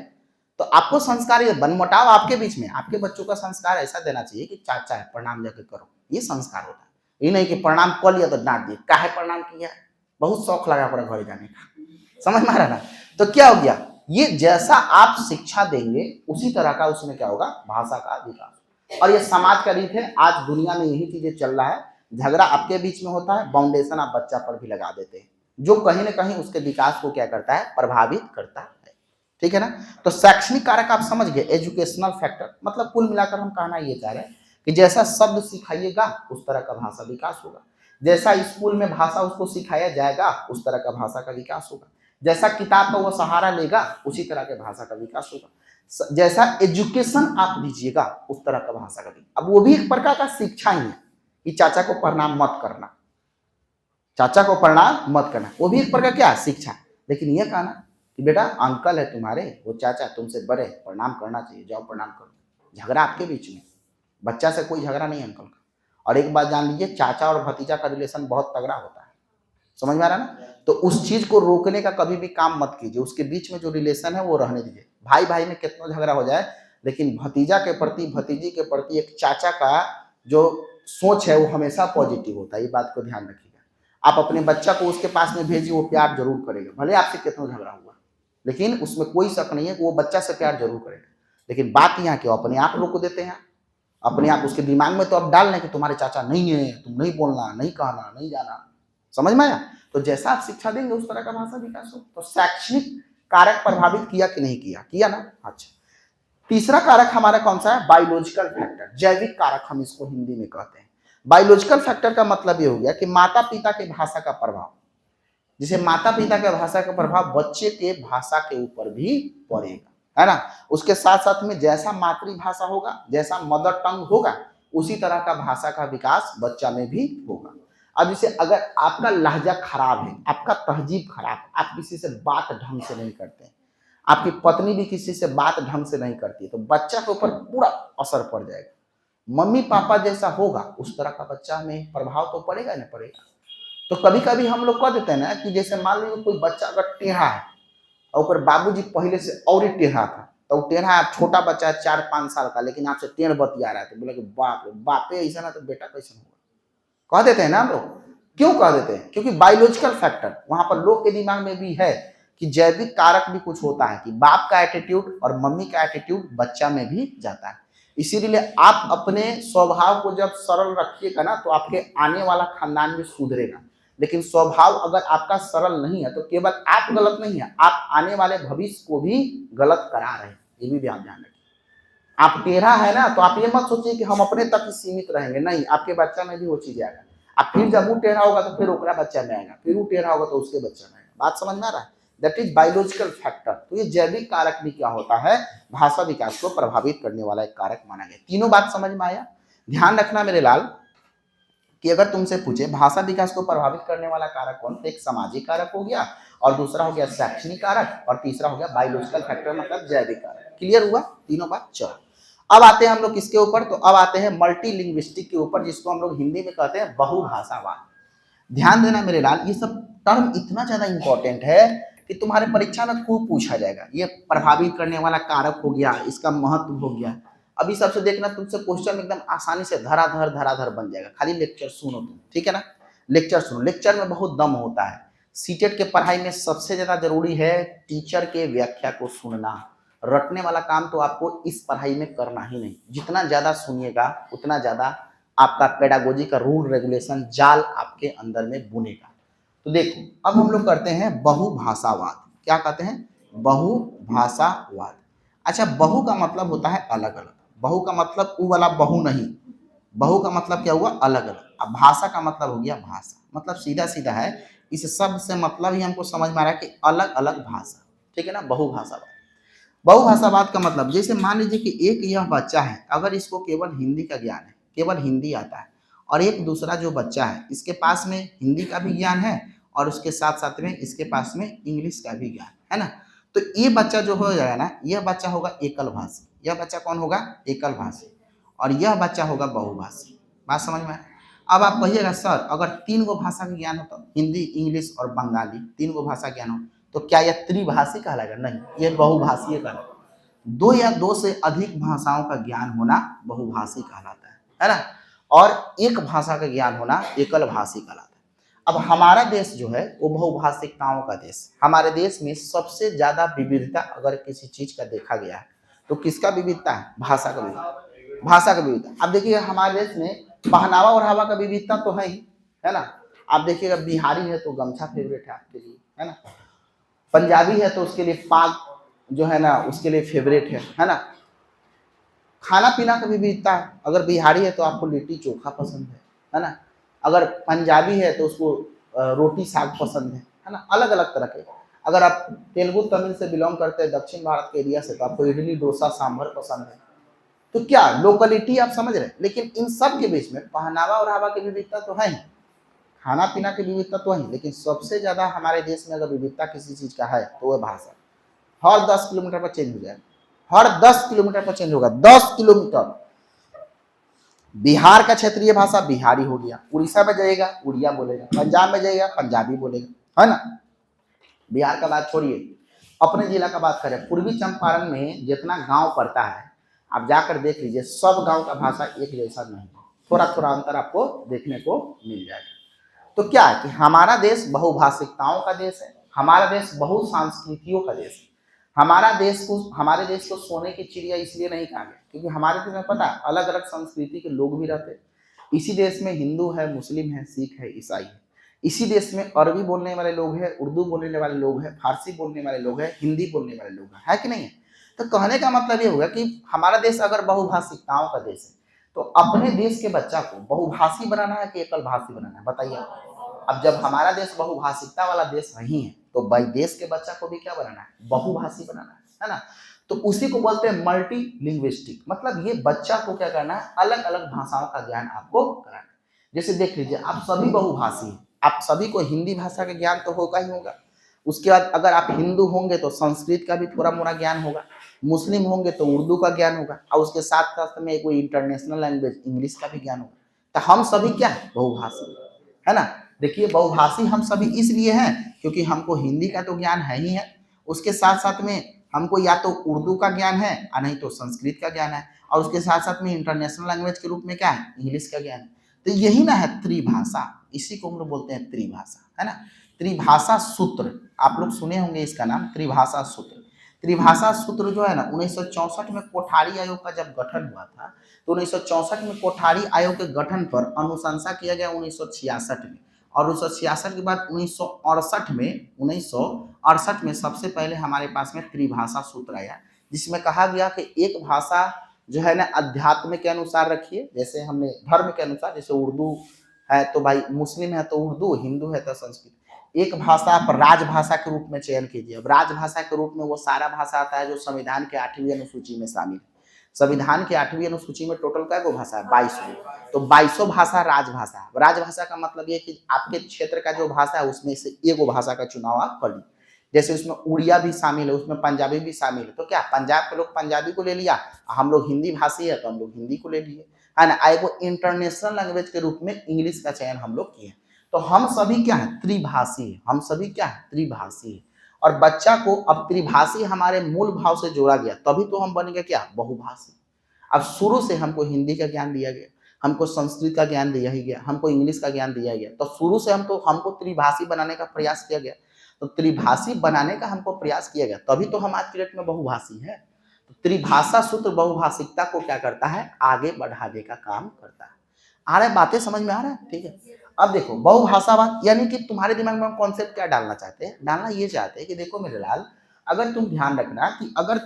तो आपको संस्कार, ये बनमुटाव आपके बीच में, आपके बच्चों का संस्कार ऐसा देना चाहिए कि चाचा है प्रणाम जाके करो, ये संस्कार होता है। ये नहीं कि प्रणाम कर लिया तो डांट दिए, काहे प्रणाम किया, बहुत शौक लगा पड़ा घर जाने का, समझ में आ रहा ना। तो क्या हो गया, ये जैसा आप शिक्षा देंगे उसी तरह का उसमें क्या होगा, भाषा का विकास। और ये समाज का रीत है, आज दुनिया में यही चीजें चल रहा है, झगड़ा आपके बीच में होता है, बाउंडेशन आप बच्चा पर भी लगा देते हैं, जो कहीं ना कहीं उसके विकास को क्या करता है, प्रभावित करता है। ठीक है ना। तो शैक्षणिक कारक आप समझ गए, एजुकेशनल फैक्टर, मतलब कुल मिलाकर हम कहना ये चाह रहे हैं कि जैसा शब्द सिखाइएगा उस तरह का भाषा विकास होगा, जैसा स्कूल में भाषा उसको सिखाया जाएगा उस तरह का भाषा का विकास होगा, जैसा किताब का वो सहारा लेगा उसी तरह के भाषा का विकास होगा, जैसा एजुकेशन आप दीजिएगा उस तरह का भाषा का विकास। अब वो भी एक प्रकार का शिक्षा ही है कि चाचा को प्रणाम मत करना, चाचा को प्रणाम मत करना, वो भी एक प्रकार क्या शिक्षा। लेकिन ये कहना कि बेटा अंकल है तुम्हारे, वो चाचा तुमसे बड़े, प्रणाम करना चाहिए, जाओ प्रणाम करो। झगड़ा आपके बीच में, बच्चा से कोई झगड़ा नहीं अंकल का। और एक बात जान लीजिए, चाचा और भतीजा का रिलेशन बहुत तगड़ा होता है, समझ में आ रहा है ना। तो उस चीज को रोकने का कभी भी काम मत कीजिए, उसके बीच में जो रिलेशन है वो रहने दीजिए। भाई भाई में कितना झगड़ा हो जाए, लेकिन भतीजा के प्रति भतीजी के प्रति एक चाचा का जो सोच है वो हमेशा पॉजिटिव होता है, ये बात को ध्यान रखिएगा। आप अपने बच्चा को उसके पास में भेजिए, वो प्यार जरूर करेगा, भले आपसे कितना झगड़ा हुआ, लेकिन उसमें कोई शक नहीं है कि वो बच्चा से प्यार जरूर करेगा। लेकिन बात यहाँ क्यों अपने आप लोग को देते हैं, अपने आप उसके दिमाग में तो अब डाल लें कि तुम्हारे चाचा नहीं है, तुम नहीं बोलना, नहीं कहना, नहीं जाना, समझ में आया। तो जैसा आप शिक्षा देंगे उस तरह का भाषा विकास हो। तो शैक्षणिक कारक प्रभावित किया कि नहीं किया, किया ना। अच्छा, तीसरा कारक हमारा कौन सा है, बायोलॉजिकल फैक्टर, जैविक कारक हम इसको हिंदी में कहते हैं। बायोलॉजिकल फैक्टर का मतलब ये हो गया कि माता पिता के भाषा का प्रभाव, जैसे माता पिता के भाषा का प्रभाव बच्चे के भाषा के ऊपर भी पड़ेगा, है ना। उसके साथ साथ में जैसा मातृभाषा होगा, जैसा मदर टंग होगा, उसी तरह का भाषा का विकास बच्चा में भी होगा। अब जैसे अगर आपका लहजा खराब है, आपका तहजीब खराब है, आप किसी से बात ढंग से नहीं करते हैं, आपकी पत्नी भी किसी से बात ढंग से नहीं करती है, तो बच्चा के ऊपर पूरा असर पड़ जाएगा। मम्मी पापा जैसा होगा उस तरह का बच्चा में प्रभाव तो पड़ेगा ना पड़ेगा। तो कभी कभी हम लोग कह देते हैं ना कि जैसे मान लीजिए कोई बच्चा अगर टेढ़ा है और बाबूजी पहले से और ही टेढ़ा था, तो टेढ़ा छोटा बच्चा है 4-5 साल का, लेकिन आपसे टेढ़ बतिया रहा है, तो बोला कि बाप रे बापे ऐसा ना, तो बेटा कैसे होगा, कह देते हैं ना हम लोग। क्यों कह देते हैं, क्योंकि बायोलॉजिकल फैक्टर वहां पर लोग के दिमाग में भी है कि जैविक कारक भी कुछ होता है कि बाप का एटीट्यूड और मम्मी का एटीट्यूड बच्चा में भी जाता है। इसीलिए आप अपने स्वभाव को जब सरल रखिएगा ना, तो आपके आने वाला खानदान भी सुधरेगा। लेकिन स्वभाव अगर आपका सरल नहीं है तो केवल आप गलत नहीं है, आप आने वाले भविष्य को भी गलत करा रहे हैं, ये भी आप ध्यान रखिए। आप टेढ़ा है ना, तो आप ये मत सोचिए कि हम अपने तक ही सीमित रहेंगे, नहीं, आपके बच्चा में भी वो चीज आएगा। अब फिर जब वो टेढ़ा होगा तो फिर ओकरा बच्चा में आएगा, फिर वो टेढ़ा होगा तो उसके बच्चा में आएगा। बात समझ में आ रहा है, दैट इज बायोलॉजिकल फैक्टर। तो ये जैविक कारक भी क्या होता है, भाषा विकास को प्रभावित करने वाला एक कारक माना गया। तीनों बात समझ में आया। ध्यान रखना मेरे लाल कि अगर तुमसे पूछे भाषा विकास को प्रभावित करने वाला कारक कौन, तो एक सामाजिक कारक हो गया, और दूसरा हो गया शैक्षणिक कारक, और तीसरा हो गया बायोलॉजिकल फैक्टर मतलब जैविक कारक। क्लियर हुआ तीनों बात। चलो अब आते हैं हम लोग किसके ऊपर, तो अब आते हैं मल्टी लिंग्विस्टिक के ऊपर, जिसको हम लोग हिंदी में कहते हैं बहुभाषावाद। ध्यान देना मेरे लाल, ये सब टर्म इतना ज्यादा इंपॉर्टेंट है कि तुम्हारे परीक्षा में खूब पूछा जाएगा। ये प्रभावित करने वाला कारक हो गया, इसका महत्व हो गया। अभी सबसे देखना तुमसे क्वेश्चन एकदम आसानी से धराधर बन जाएगा, खाली लेक्चर सुनो तुम, ठीक है ना। लेक्चर सुनो, लेक्चर में बहुत दम होता है। सीटेट के पढ़ाई में सबसे ज्यादा जरूरी है टीचर के व्याख्या को सुनना। रटने वाला काम तो आपको इस पढ़ाई में करना ही नहीं। जितना ज्यादा सुनिएगा उतना ज्यादा आपका पेडागोजी का रूल रेगुलेशन जाल आपके अंदर में बुनेगा। तो देखो अब हम लोग करते हैं बहुभाषावाद। क्या कहते हैं, बहुभाषावाद। अच्छा, बहु का मतलब होता है अलग अलग। बहु का मतलब ऊ वाला बहु नहीं, बहु का मतलब क्या हुआ, अलग अलग। अब भाषा का मतलब हो गया भाषा, मतलब सीधा सीधा है, इस शब्द से मतलब ही हमको समझ में आ रहा है कि अलग अलग भाषा, ठीक है ना। बहुभाषावाद, बहुभाषावाद का मतलब जैसे मान लीजिए कि एक यह बच्चा है, अगर इसको केवल हिंदी का ज्ञान है, केवल हिंदी आता है, और एक दूसरा जो बच्चा है इसके पास में हिंदी का भी ज्ञान है और उसके साथ साथ में इसके पास में इंग्लिश का भी ज्ञान है ना, तो ये बच्चा जो हो जाएगा ना, यह बच्चा होगा एकल भाषी। यह बच्चा कौन होगा, एकल भाषी, और यह बच्चा होगा बहुभाषी। बात समझ में आए। अब आप कहिएगा सर अगर 3 गो भाषा का ज्ञान हो तो हिंदी, इंग्लिश और बंगाली 3 गो भाषा ज्ञान हो तो क्या यह त्रिभाषी कहलाएगा, नहीं, यह बहुभाषीय कहलाएगा। 2 या 2 से अधिक भाषाओं का ज्ञान होना बहुभाषी कहलाता है ना, और एक भाषा का ज्ञान होना एकल भाषी कहलाता है। अब हमारा देश जो है वो बहुभाषिकताओं का देश। हमारे देश में सबसे ज्यादा विविधता अगर किसी चीज का देखा गया है तो किसका विविधता है, भाषा का विविधता, भाषा का विविधता। अब देखिए हमारे देश में पहनावा ओढ़ावा का विविधता तो है ही, है ना। आप देखिएगा बिहारी है तो गमछा फेवरेट है आपके लिए, है ना। पंजाबी है तो उसके लिए पाग जो है ना उसके लिए फेवरेट है ना। खाना पीना का भी विविधता है, अगर बिहारी है तो आपको लिट्टी चोखा पसंद है ना। अगर पंजाबी है तो उसको रोटी साग पसंद है ना, अलग अलग तरह के। अगर आप तेलुगु तमिल से बिलोंग करते हैं, दक्षिण भारत के एरिया से, तो आपको इडली डोसा सांभर पसंद है। तो क्या लोकलिटी आप समझ रहे हैं, लेकिन इन सब के बीच में पहनावा ओढ़ावा की विविधता तो है ही, खाना पीना की विविधता तो है, लेकिन सबसे ज्यादा हमारे देश में अगर विविधता किसी चीज का है तो वह भाषा। हर 10 किलोमीटर पर चेंज हो जाएगा, हर 10 किलोमीटर पर चेंज होगा, 10 किलोमीटर। बिहार का क्षेत्रीय भाषा बिहारी हो गया, उड़ीसा में जाएगा उड़िया बोलेगा, पंजाब में जाएगा पंजाबी बोलेगा, है ना। बिहार का बात छोड़िए, अपने जिला का बात करें, पूर्वी चंपारण में जितना गांव पड़ता है आप जाकर देख लीजिए, सब गांव का भाषा एक जैसा नहीं, थोड़ा थोड़ा अंतर आपको देखने को मिल जाएगा। तो क्या है कि हमारा देश बहुभाषिकताओं का देश है, हमारा देश बहुसांस्कृतियों का देश है। हमारे देश को सोने की चिड़िया इसलिए नहीं कहा गया क्योंकि हमारे देश में पता है अलग अलग संस्कृति के लोग भी रहते हैं। इसी देश में हिंदू है, मुस्लिम है, सिख है, ईसाई है। इसी देश में अरबी बोलने वाले लोग हैं, उर्दू बोलने वाले लोग हैं, फारसी बोलने वाले लोग हैं, हिंदी बोलने वाले लोग हैं, है कि नहीं है। तो कहने का मतलब ये होगा कि हमारा देश अगर बहुभाषिकताओं का देश है तो अपने देश के बच्चा को बहुभाषी बनाना है कि एकल भाषी बनाना है, बताइए। अब जब हमारा देश बहुभाषिकता वाला देश नहीं है तो भाई देश के बच्चा को भी क्या बनाना है, बहुभाषी बनाना है ना। तो उसी को बोलते हैं मल्टी लिंग्विस्टिक, मतलब ये बच्चा को क्या करना है, अलग अलग भाषाओं का ज्ञान आपको कराना है। जैसे देख लीजिए आप सभी बहुभाषी हैं, आप सभी को हिंदी भाषा का ज्ञान तो होगा ही होगा। उसके बाद अगर आप हिंदू होंगे तो संस्कृत का भी थोड़ा मोड़ा ज्ञान होगा, मुस्लिम होंगे तो उर्दू का ज्ञान होगा, और उसके साथ साथ में कोई इंटरनेशनल लैंग्वेज इंग्लिश का भी ज्ञान होगा। तो हम सभी क्या है, बहुभाषी, है ना। देखिए बहुभाषी हम सभी इसलिए हैं क्योंकि हमको हिंदी का तो ज्ञान है ही है, उसके साथ साथ में हमको या तो उर्दू का ज्ञान है और नहीं तो संस्कृत का ज्ञान है, और उसके साथ साथ में इंटरनेशनल लैंग्वेज के रूप में क्या है, इंग्लिश का ज्ञान है। तो यही ना है त्रिभाषा, इसी को हम लोग बोलते हैं त्रिभाषा, है ना। त्रिभाषा सूत्र आप लोग सुने होंगे, इसका नाम त्रिभाषा सूत्र। त्रिभाषा सूत्र जो है ना 1964 में कोठारी आयोग का जब गठन हुआ था, तो 1964 में कोठारी आयोग के गठन पर अनुशंसा किया गया 1966 में, और 1966 के बाद 1968 में सबसे पहले हमारे पास में त्रिभाषा सूत्र आया, जिसमें कहा गया कि एक भाषा जो है ना अध्यात्म के अनुसार रखिए, जैसे हमने धर्म के अनुसार, जैसे उर्दू है तो भाई मुस्लिम है तो उर्दू, हिंदू है तो संस्कृत। एक भाषा आप राजभाषा के रूप में चयन कीजिए। अब राजभाषा के रूप में वो सारा भाषा आता है जो संविधान के 8वीं अनुसूची में शामिल है। संविधान की 8वीं अनुसूची में टोटल क्या को भाषा है, 22। तो 22 भाषा राजभाषा है। राजभाषा का मतलब ये कि आपके क्षेत्र का जो भाषा है उसमें से एगो भाषा का चुनाव आप कर ली। जैसे उसमें उड़िया भी शामिल है, उसमें पंजाबी भी शामिल है, तो क्या पंजाब के लोग पंजाबी को ले लिया, हम लोग हिंदी भाषी है तो हम लोग हिंदी को ले लिए, है ना। एगो इंटरनेशनल लैंग्वेज के रूप में इंग्लिश का चयन हम लोग किए। तो हम सभी क्या है, त्रिभाषी है, हम सभी क्या है, त्रिभाषी है। और बच्चा को अब त्रिभाषी हमारे मूल भाव से जोड़ा गया, तभी तो हम बनेंगे क्या, बहुभाषी। अब शुरू से हमको हिंदी का ज्ञान दिया गया, हमको संस्कृत का ज्ञान दिया ही गया, हमको इंग्लिश का ज्ञान दिया गया, तो शुरू से हमको त्रिभाषी बनाने का प्रयास किया गया। तो त्रिभाषी बनाने का हमको प्रयास किया गया, तभी तो हम आज की डेट में बहुभाषी है। तो त्रिभाषा सूत्र बहुभाषिकता को क्या करता है, आगे बढ़ाने का काम करता है। आ रहा है, बातें समझ में आ रहा है, ठीक है। अब देखो बहुभाषावाद यानी कि तुम्हारे दिमाग में हम कॉन्सेप्ट क्या डालना चाहते हैं, डालना ये चाहते हैं कि देखो मेरे लाल, अगर तुम ध्यान रखना कि अगर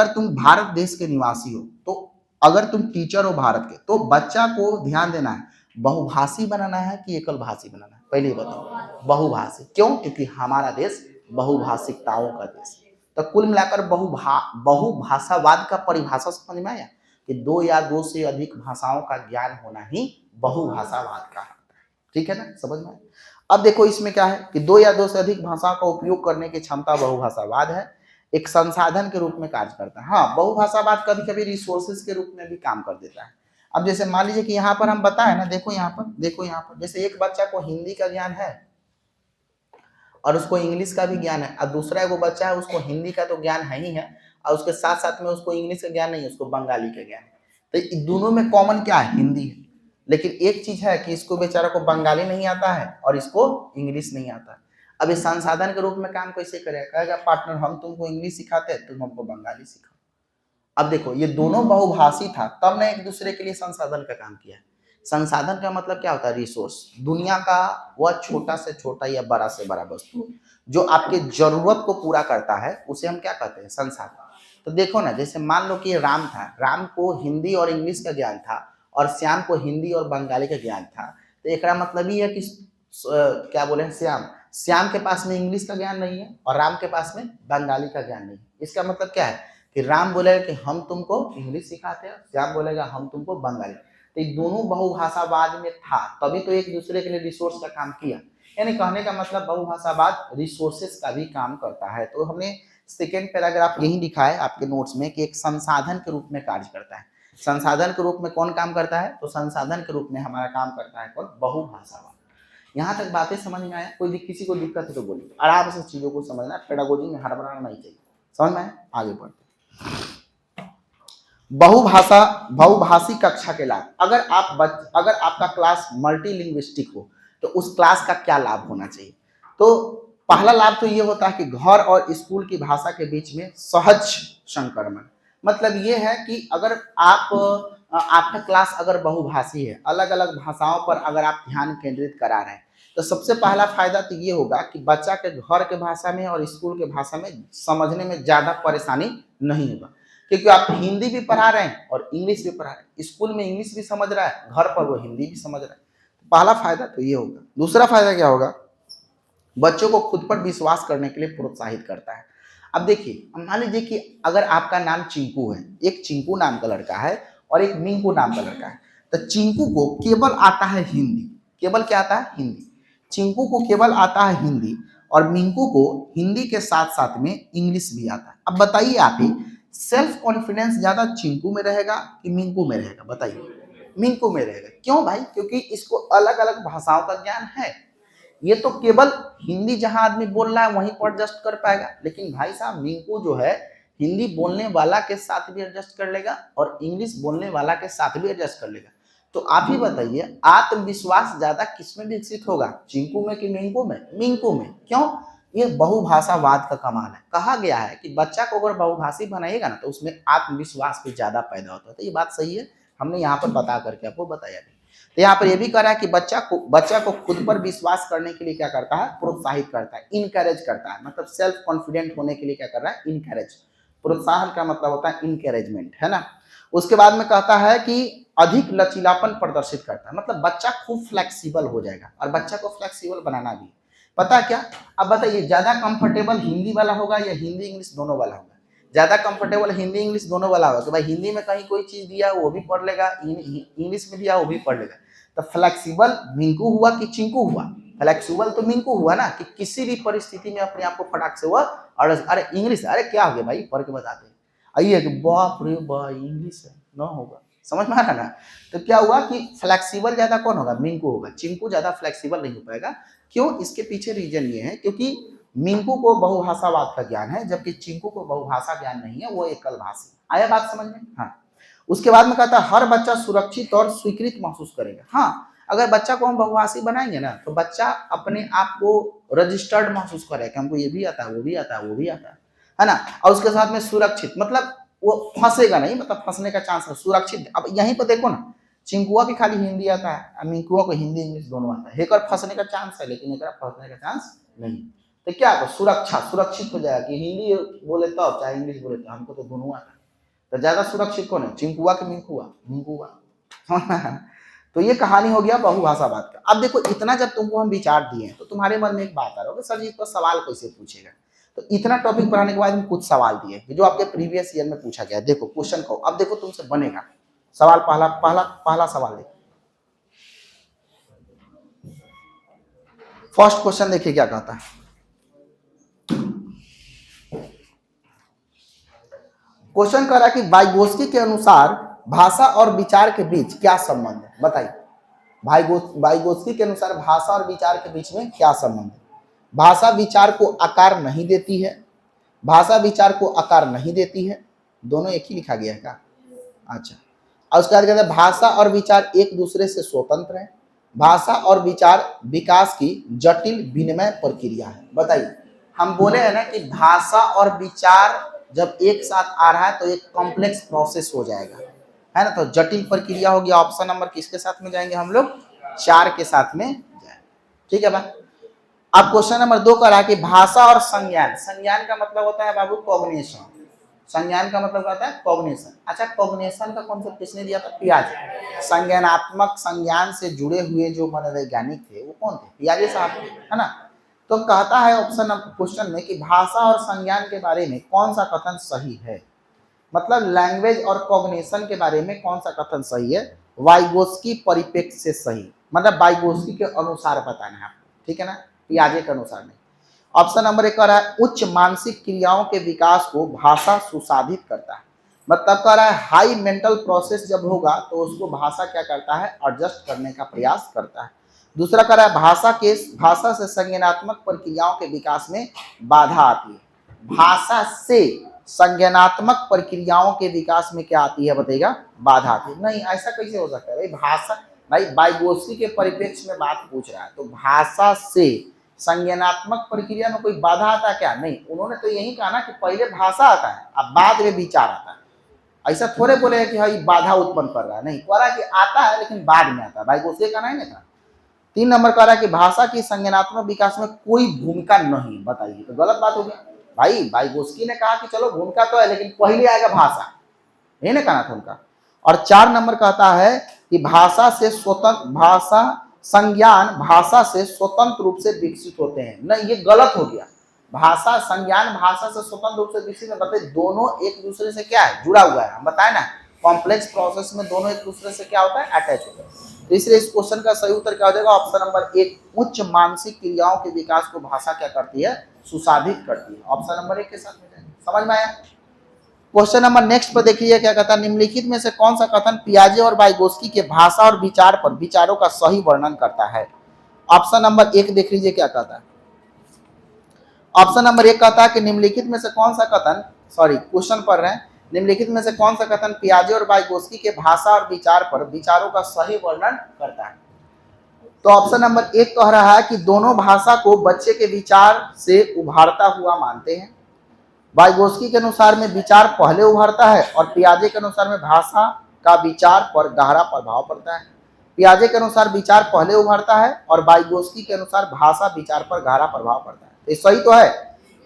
तुम भारत देश के निवासी हो, तो अगर तुम टीचर हो भारत के, तो बच्चा को ध्यान देना है, बहुभाषी बनाना है कि एकल भाषी बनाना है, पहले ये बताओ। बहुभाषी क्यों, क्योंकि हमारा देश बहुभाषिकताओं का देश है। तो कुल मिलाकर बहुभाषावाद का परिभाषा समझ में आया कि दो या दो से अधिक भाषाओं का ज्ञान होना ही बहुभाषावाद का है, ठीक है ना, समझ में आया। अब देखो इसमें क्या है कि दो या दो से अधिक भाषाओं का उपयोग करने की क्षमता बहुभाषावाद है, एक संसाधन के रूप में कार्य करता है। हाँ, बहुभाषावाद कभी कभी रिसोर्सेज के रूप में भी काम कर देता है। अब जैसे मान लीजिए कि यहाँ पर हम बताएं ना, देखो यहाँ पर जैसे एक बच्चा को हिंदी का ज्ञान है और उसको इंग्लिश का भी ज्ञान है, और दूसरा एगो बच्चा है उसको हिंदी का तो ज्ञान है ही है, और उसके साथ साथ में उसको इंग्लिश का ज्ञान नहीं है, उसको बंगाली का ज्ञान है। तो दोनों में कॉमन क्या है, हिंदी है। लेकिन एक चीज है कि इसको बेचारा को बंगाली नहीं आता है और इसको इंग्लिश नहीं आता। अब इस संसाधन के रूप में काम कैसे करेगा, कहेगा पार्टनर हम तुमको इंग्लिश सिखाते हैं, तुम हमको बंगाली सिखाओ। अब देखो ये दोनों बहुभाषी था, तब ने एक दूसरे के लिए संसाधन का काम किया है। संसाधन का मतलब क्या होता है, रिसोर्स। दुनिया का वह छोटा से छोटा या बड़ा से बड़ा वस्तु जो आपके जरूरत को पूरा करता है, उसे हम क्या कहते हैं, संसाधन। तो देखो ना, जैसे मान लो कि राम था, राम को हिंदी और इंग्लिश का ज्ञान था, और श्याम को हिंदी और बंगाली का ज्ञान था। तो एक मतलब ही है कि क्या बोले, श्याम के पास में इंग्लिश का ज्ञान नहीं है और राम के पास में बंगाली का ज्ञान नहीं है। इसका मतलब क्या है कि राम बोलेगा कि हम तुमको इंग्लिश सिखाते हैं, श्याम बोलेगा हम तुमको बंगाली। तो ये दोनों बहुभाषावाद में था, तभी तो एक दूसरे के लिए रिसोर्स का काम किया। यानी कहने का मतलब बहुभाषावाद रिसोर्सेस का भी काम करता है। तो हमने सेकेंड पैराग्राफ यही लिखा है आपके नोट्स में कि एक संसाधन के रूप में कार्य करता है। संसाधन के रूप में कौन काम करता है, तो संसाधन के रूप में हमारा काम करता है कौन, बहुभाषावाद। यहाँ तक बातें समझ में आया, कोई किसी को दिक्कत है तो बोलिए, आराम से चीजों को समझना, पेडागोजी में हड़बड़ाना नहीं चाहिए, समझ में आया। आगे बढ़ते बहुभाषी कक्षा के लाभ। अगर आपका क्लास मल्टीलिंग्विस्टिक हो तो उस क्लास का क्या लाभ होना चाहिए। तो पहला लाभ तो ये होता है कि घर और स्कूल की भाषा के बीच में सहज संक्रमण। मतलब ये है कि अगर आपका क्लास अगर बहुभाषी है, अलग अलग भाषाओं पर अगर आप ध्यान केंद्रित करा रहे हैं, तो सबसे पहला फायदा तो ये होगा कि बच्चा के घर के भाषा में और स्कूल के भाषा में समझने में ज्यादा परेशानी नहीं होगा, क्योंकि आप हिंदी भी पढ़ा रहे हैं और इंग्लिश भी पढ़ा रहे हैं। स्कूल में इंग्लिश भी समझ रहा है, घर पर वो हिंदी भी समझ रहा है। पहला फायदा तो ये होगा। दूसरा फायदा क्या होगा, बच्चों को खुद पर विश्वास करने के लिए प्रोत्साहित करता है। अब देखिए, मान लीजिए कि अगर आपका नाम चिंकू है, एक चिंकू नाम का लड़का है और एक मिंकू नाम का लड़का है, तो चिंकू को केवल आता है हिंदी। केवल क्या आता है, हिंदी। चिंकू को केवल आता है हिंदी और मिंकू को हिंदी के साथ साथ में इंग्लिश भी आता है। अब बताइए आप ही, सेल्फ कॉन्फिडेंस ज्यादा चिंकू में रहेगा कि मिंकू में रहेगा, बताइए। मिंकू में रहेगा। क्यों भाई, क्योंकि इसको अलग अलग भाषाओं का ज्ञान है। ये तो केवल हिंदी जहां आदमी बोल रहा है वहीं पर एडजस्ट कर पाएगा, लेकिन भाई साहब मिंकू जो है हिंदी बोलने वाला के साथ भी एडजस्ट कर लेगा और इंग्लिश बोलने वाला के साथ भी एडजस्ट कर लेगा। तो आप ही बताइए, आत्मविश्वास ज्यादा किसमें विकसित होगा, चिंकू में कि मिंकू में? मिंकू में। क्यों? ये बहुभाषावाद का कमाल है। कहा गया है कि बच्चा को अगर बहुभाषी बनाइएगा ना तो उसमें आत्मविश्वास भी ज्यादा पैदा होता है। तो ये बात सही है, हमने यहाँ पर बता करके आपको बताया भी। तो यहाँ पर यह भी कह रहा है कि बच्चा को खुद पर विश्वास करने के लिए क्या करता है, प्रोत्साहित करता है, इनकरेज करता है। मतलब सेल्फ कॉन्फिडेंट होने के लिए क्या कर रहा है, इनकरेज। प्रोत्साहन का मतलब होता है इनकरेजमेंट, है ना। उसके बाद में कहता है कि अधिक लचीलापन प्रदर्शित करता है। मतलब बच्चा खूब फ्लेक्सिबल हो जाएगा, और बच्चा को फ्लेक्सिबल बनाना भी पता है क्या। अब बताइए, ज्यादा कंफर्टेबल हिंदी वाला होगा या हिंदी इंग्लिश दोनों वाला होगा? ज्यादा कंफर्टेबल हिंदी इंग्लिश दोनों वाला होगा। तो भाई हिंदी में कहीं कोई चीज दिया वो भी पढ़ लेगा, इंग्लिश में दिया वो भी पढ़ लेगा। तो फ्लेक्सिबल मिंकू हुआ कि चिंकू हुआ? फ्लेक्सिबल तो मिंकू हुआ ना, कि किसी भी परिस्थिति में अपने आप को फटाक से वह अरे इंग्लिश, अरे क्या हो गया भाई, पढ़ के बताते हैं। आइए कि बाप रे बा इंग्लिश है ना, होगा समझ में आ रहा ना। तो क्या हुआ कि फ्लेक्सिबल ज्यादा कौन होगा, मिंकू होगा, चिंकू ज्यादा फ्लेक्सिबल नहीं हो पाएगा। क्यों, इसके पीछे रीजन ये है क्योंकि मिंकू को बहुभाषावाद का ज्ञान है, जबकि चिंकू को बहुभाषा ज्ञान नहीं है, वो एकल भाषी। आया बात समझ में। हाँ, उसके बाद में कहता है हर बच्चा सुरक्षित और स्वीकृत महसूस करेगा। हाँ, अगर बच्चा को हम बहुभाषी बनाएंगे ना तो बच्चा अपने आप को रजिस्टर्ड महसूस करेगा कि हमको ये भी आता है, वो भी आता है, वो भी आता है ना। और उसके साथ में सुरक्षित, मतलब वो फंसेगा नहीं, मतलब फंसने का चांस है, सुरक्षित। अब यहीं पर देखो ना, चिंकुआ की खाली हिंदी आता है, मिंकुआ को हिंदी इंग्लिश दोनों आता है। हेकर फंसने का चांस है, लेकिन हेकर फंसने का चांस नहीं। तो क्या होगा, सुरक्षा, सुरक्षित हो जाएगा कि हिंदी बोले तो चाहे इंग्लिश बोले तो, हमको तो दोनों आता है। तो ज्यादा सुरक्षित कौन है, चिंकुआ के मिंकुआ, मिंकुआ। तो ये कहानी हो गया बहुभाषावाद का। अब देखो, इतना जब तुमको हम विचार दिए तो तुम्हारे मन में एक बात आ रहा होगा, सर जी इसका सवाल कैसे पूछेगा। तो इतना टॉपिक पढ़ाने के बाद हम कुछ सवाल दिए जो आपके प्रीवियस ईयर में पूछा गया। देखो क्वेश्चन को, अब देखो तुमसे बनेगा सवाल। पहला सवाल देखो, फर्स्ट क्वेश्चन देखिए क्या कहता है। क्वेश्चन कह रहा है कि वाइगोत्स्की के अनुसार भाषा और विचार के बीच क्या संबंध है, बताइए। वाइगोत्स्की के अनुसार भाषा और विचार के बीच में क्या संबंध है। भाषा विचार को आकार नहीं देती है, भाषा विचार को आकार नहीं देती है, दोनों एक ही लिखा गया है क्या। अच्छा, और उसके बाद कहते हैं भाषा और विचार एक दूसरे से स्वतंत्र है, भाषा और विचार विकास की जटिल विनिमय प्रक्रिया है। बताइए, हम बोले हैं ना कि भाषा और विचार जब एक साथ आ रहा है तो एक कॉम्प्लेक्स प्रोसेस हो जाएगा, है ना। तो जटिल प्रक्रिया हो गया। ऑप्शन नंबर किसके साथ में जाएंगे हम लोग, 4 के साथ में जाएंगे। ठीक है बात। अब क्वेश्चन नंबर 2 कह रहा है कि भाषा और संज्ञान, संज्ञान का मतलब होता है बाबू कॉग्निशन, संज्ञान का मतलब होता है कॉग्निशन। अच्छा, कॉग्निशन का कॉन्सेप्ट किसने दिया था, पियाजे। संज्ञानात्मक संज्ञान से जुड़े हुए जो मनोवैज्ञानिक थे वो कौन थे, पियाजे साहब, है ना। तो कहता है ऑप्शन क्वेश्चन में कि भाषा और संज्ञान के बारे में कौन सा कथन सही है, मतलब लैंग्वेज और कॉग्निशन के बारे में कौन सा कथन सही है। वाइगोत्स्की परिप्रेक्ष्य से सही, मतलब वाइगोत्स्की के अनुसार बताना है आपको, ठीक है ना, पियाजे के अनुसार नहीं। ऑप्शन नंबर 1 कह रहा है उच्च मानसिक क्रियाओं के विकास को भाषा सुसाधित करता है, मतलब कह रहा है हाई मेंटल प्रोसेस जब होगा तो उसको भाषा क्या करता है, एडजस्ट करने का प्रयास करता है। दूसरा कह रहा है भाषा से संज्ञानात्मक प्रक्रियाओं के विकास में बाधा आती है। भाषा से संज्ञानात्मक प्रक्रियाओं के विकास में क्या आती है, बताइएगा, बाधा आती है। नहीं, ऐसा कैसे हो सकता है भाई, भाषा, भाई वाइगोत्स्की के परिप्रेक्ष्य में बात पूछ रहा है, तो भाषा से संज्ञानात्मक प्रक्रिया में कोई बाधा आता है क्या, नहीं। उन्होंने तो यही कहा ना कि पहले भाषा आता है अब बाद में विचार आता है। ऐसा थोड़े बोले हैं कि भाई बाधा उत्पन्न कर रहा है, नहीं, कह रहा है कि आता है लेकिन बाद में आता है, वाइगोत्स्की का नहीं था। 3 नंबर कह रहा है कि भाषा की संज्ञानात्मक विकास में कोई भूमिका नहीं, बताइए, तो गलत बात हो गया भाई। वाइगोत्स्की ने कहा कि चलो भूमिका तो है लेकिन पहले आएगा भाषा, ये नहीं कहना था उनका। और 4 नंबर कहता है कि संज्ञान भाषा से स्वतंत्र रूप से विकसित होते हैं, नहीं, ये गलत हो गया। भाषा संज्ञान भाषा से स्वतंत्र रूप से विकसित है, बताइए, दोनों एक दूसरे से क्या है, जुड़ा हुआ है। हम बताए ना, कॉम्प्लेक्स प्रोसेस में दोनों एक दूसरे से क्या होता है, अटैच होता है। तो इसलिए इस क्वेश्चन का सही उत्तर क्या हो जाएगा, ऑप्शन नंबर 1, उच्च मानसिक क्रियाओं के विकास को भाषा क्या करती है, सुसाधित करती है। ऑप्शन नंबर 1 के साथ में जाएंगे, समझ में आया। क्वेश्चन नंबर नेक्स्ट पर देखिए क्या कहता है, निम्नलिखित में से कौन सा कथन पियाजे और वाइगोत्स्की के भाषा और विचार पर विचारों का सही वर्णन करता है। ऑप्शन नंबर 1 देख लीजिए क्या कहता है। ऑप्शन नंबर 1 कहता है कि निम्नलिखित में से कौन सा कथन, सॉरी क्वेश्चन पढ़ रहे हैं, निम्नलिखित में से कौन सा कथन पियाजे और वाइगोत्स्की के भाषा और विचार पर विचारों का सही वर्णन करता है। तो ऑप्शन नंबर 1 कह रहा है कि दोनों भाषा को बच्चे के विचार से उभारता हुआ मानते हैं। वाइगोत्स्की के अनुसार में विचार पहले उभरता है और पियाजे के अनुसार में भाषा का विचार पर गहरा प्रभाव पड़ता है। पियाजे के अनुसार विचार पहले उभरता है और वाइगोत्स्की के अनुसार भाषा विचार पर गहरा प्रभाव पड़ता है। ये सही तो है।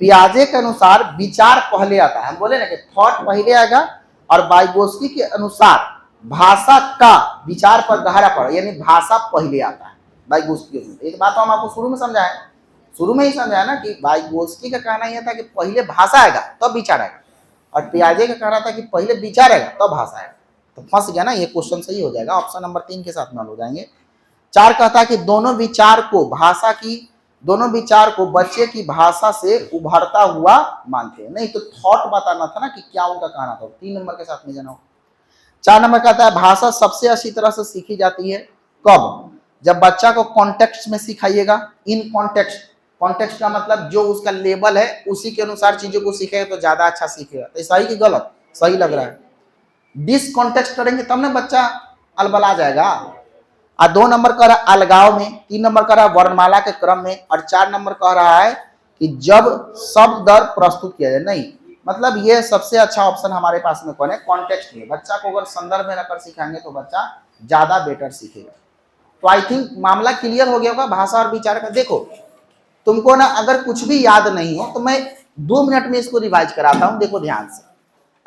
पियाजे के अनुसार विचार पहले आता है, हम बोले ना कि थॉट पहले आएगा, और वाइगोत्स्की के अनुसार भाषा का विचार पर गहरा पड़ा, यानी भाषा पहले आता है वाइगोत्स्की के। एक बात तो हम आपको शुरू में समझाए, शुरू में ही समझाया ना कि वाइगोत्स्की का कहना यह था कि पहले भाषा आएगा तब विचार आएगा, और पियाजे का कहना था कि पहले विचार आएगा तब भाषा आएगा। तो फंस गया ना, ये क्वेश्चन सही हो जाएगा, ऑप्शन नंबर 3 के साथ में हो जाएंगे। 4 कहता है कि दोनों विचार को बच्चे की भाषा से उभरता हुआ मानते हैं। नहीं तो थॉट बताना था ना कि क्या उनका कहना था। 3 नंबर के साथ में जाना हो। 4 नंबर कहता है भाषा सबसे अच्छी तरह से सीखी जाती है कब? जब बच्चा को कॉन्टेक्स्ट में सिखाइएगा। इन कॉन्टेक्स्ट का मतलब जो उसका लेवल है उसी के अनुसार चीजों को सीखेगा तो ज्यादा अच्छा सीखेगा। तो सही कि गलत? सही लग रहा है। डिसकॉन्टेक्स्ट करेंगे तब ना बच्चा अलबला जाएगा। और 2 नंबर कह रहा है अलगाव में, 3 नंबर कह रहा है वर्णमाला के क्रम में, और 4 नंबर कह रहा है कि जब शब्द दर प्रस्तुत किया जाए। नहीं मतलब ये सबसे अच्छा ऑप्शन हमारे पास में कौन है? कॉन्टेक्स्ट में। बच्चा को अगर संदर्भ में रखकर सिखाएंगे तो बच्चा ज्यादा बेटर सीखेगा। तो आई थिंक मामला क्लियर हो गया होगा भाषा और विचार का। देखो तुमको ना अगर कुछ भी याद नहीं हो तो मैं 2 मिनट में इसको रिवाइज कराता हूं। देखो ध्यान से,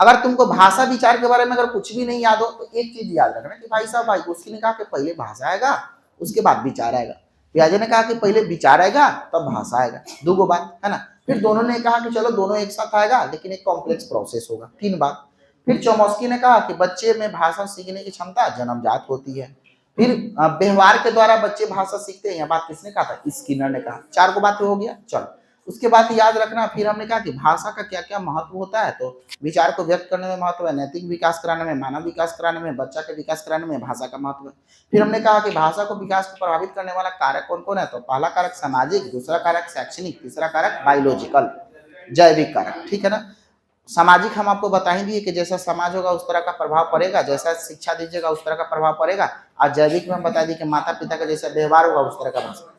अगर तुमको भाषा विचार के बारे में अगर कुछ भी नहीं याद हो तो एक चीज याद रखना कि भाई साहब भाई उसकी ने कहा कि पहले भाषा आएगा उसके बाद विचार आएगा। पियाजे ने कहा कि पहले विचार आएगा तब भाषा आएगा। 2 बात है ना। फिर दोनों ने कहा कि चलो दोनों एक साथ आएगा लेकिन एक कॉम्प्लेक्स प्रोसेस होगा। 3 बात। फिर चौमस्की ने कहा कि बच्चे में भाषा सीखने की क्षमता जन्मजात होती है। फिर व्यवहार के द्वारा बच्चे भाषा सीखते हैं। यह बात किसने कहा था? स्किनर ने कहा। 4 को बात हो गया। चलो उसके बाद याद रखना। फिर हमने कहा कि भाषा का क्या क्या महत्व होता है। तो विचार को व्यक्त करने में महत्व है, नैतिक विकास कराने में, मानव विकास कराने में, बच्चा के विकास कराने में भाषा का महत्व है। फिर हमने कहा कि भाषा को विकास को प्रभावित करने वाला कारक कौन कौन है। तो पहला कारक सामाजिक, दूसरा कारक शैक्षणिक, तीसरा कारक बायोलॉजिकल जैविक कारक। ठीक है ना। सामाजिक हम आपको बता ही दिए कि जैसा समाज होगा उस तरह का प्रभाव पड़ेगा, जैसा शिक्षा दीजिएगा उस तरह का प्रभाव पड़ेगा। और जैविक में हम बता दिए कि माता पिता का जैसा व्यवहार होगा उस तरह का भाषा।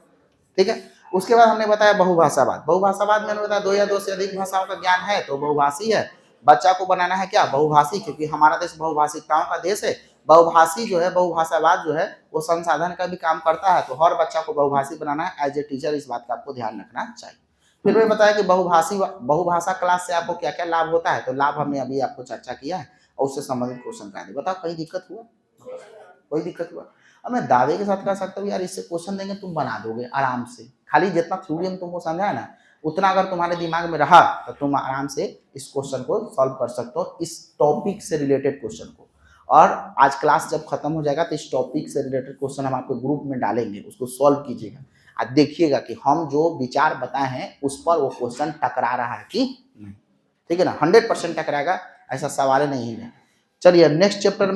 ठीक है। उसके बाद हमने बताया बहुभाषावाद। बहुभाषावाद में हमने बताया 2 या 2 से अधिक भाषाओं का ज्ञान है तो बहुभाषी है। बच्चा को बनाना है क्या? बहुभाषी, क्योंकि हमारा देश बहुभाषिकताओं का देश है। बहुभाषी जो है, बहुभाषावाद जो है वो संसाधन का भी काम करता है। तो हर बच्चा को बहुभाषी बनाना है। एज ए टीचर इस बात का आपको ध्यान रखना चाहिए। फिर मैंने बताया कि बहुभाषा क्लास से आपको क्या क्या लाभ होता है। तो लाभ हमने अभी आपको चर्चा किया है और उससे संबंधित क्वेश्चन करा दिए। बताओ कहीं दिक्कत हुआ? कोई दिक्कत हुआ? अब मैं दावे के साथ कह सकता हूँ यार इससे क्वेश्चन देंगे तुम बना दोगे आराम से। खाली जितना थ्योरी हम तुमको समझाया ना उतना अगर तुम्हारे दिमाग में रहा तो तुम आराम से इस क्वेश्चन को सॉल्व कर सकते हो, इस टॉपिक से रिलेटेड क्वेश्चन को। और आज क्लास जब खत्म हो जाएगा तो इस टॉपिक से रिलेटेड क्वेश्चन हम आपको ग्रुप में डालेंगे, उसको सॉल्व कीजिएगा और देखिएगा कि हम जो विचार बताए हैं उस पर वो क्वेश्चन टकरा रहा है कि नहीं। ठीक है ना। 100% टकराएगा, ऐसा सवाल नहीं है। चलिए नेक्स्ट चैप्टर में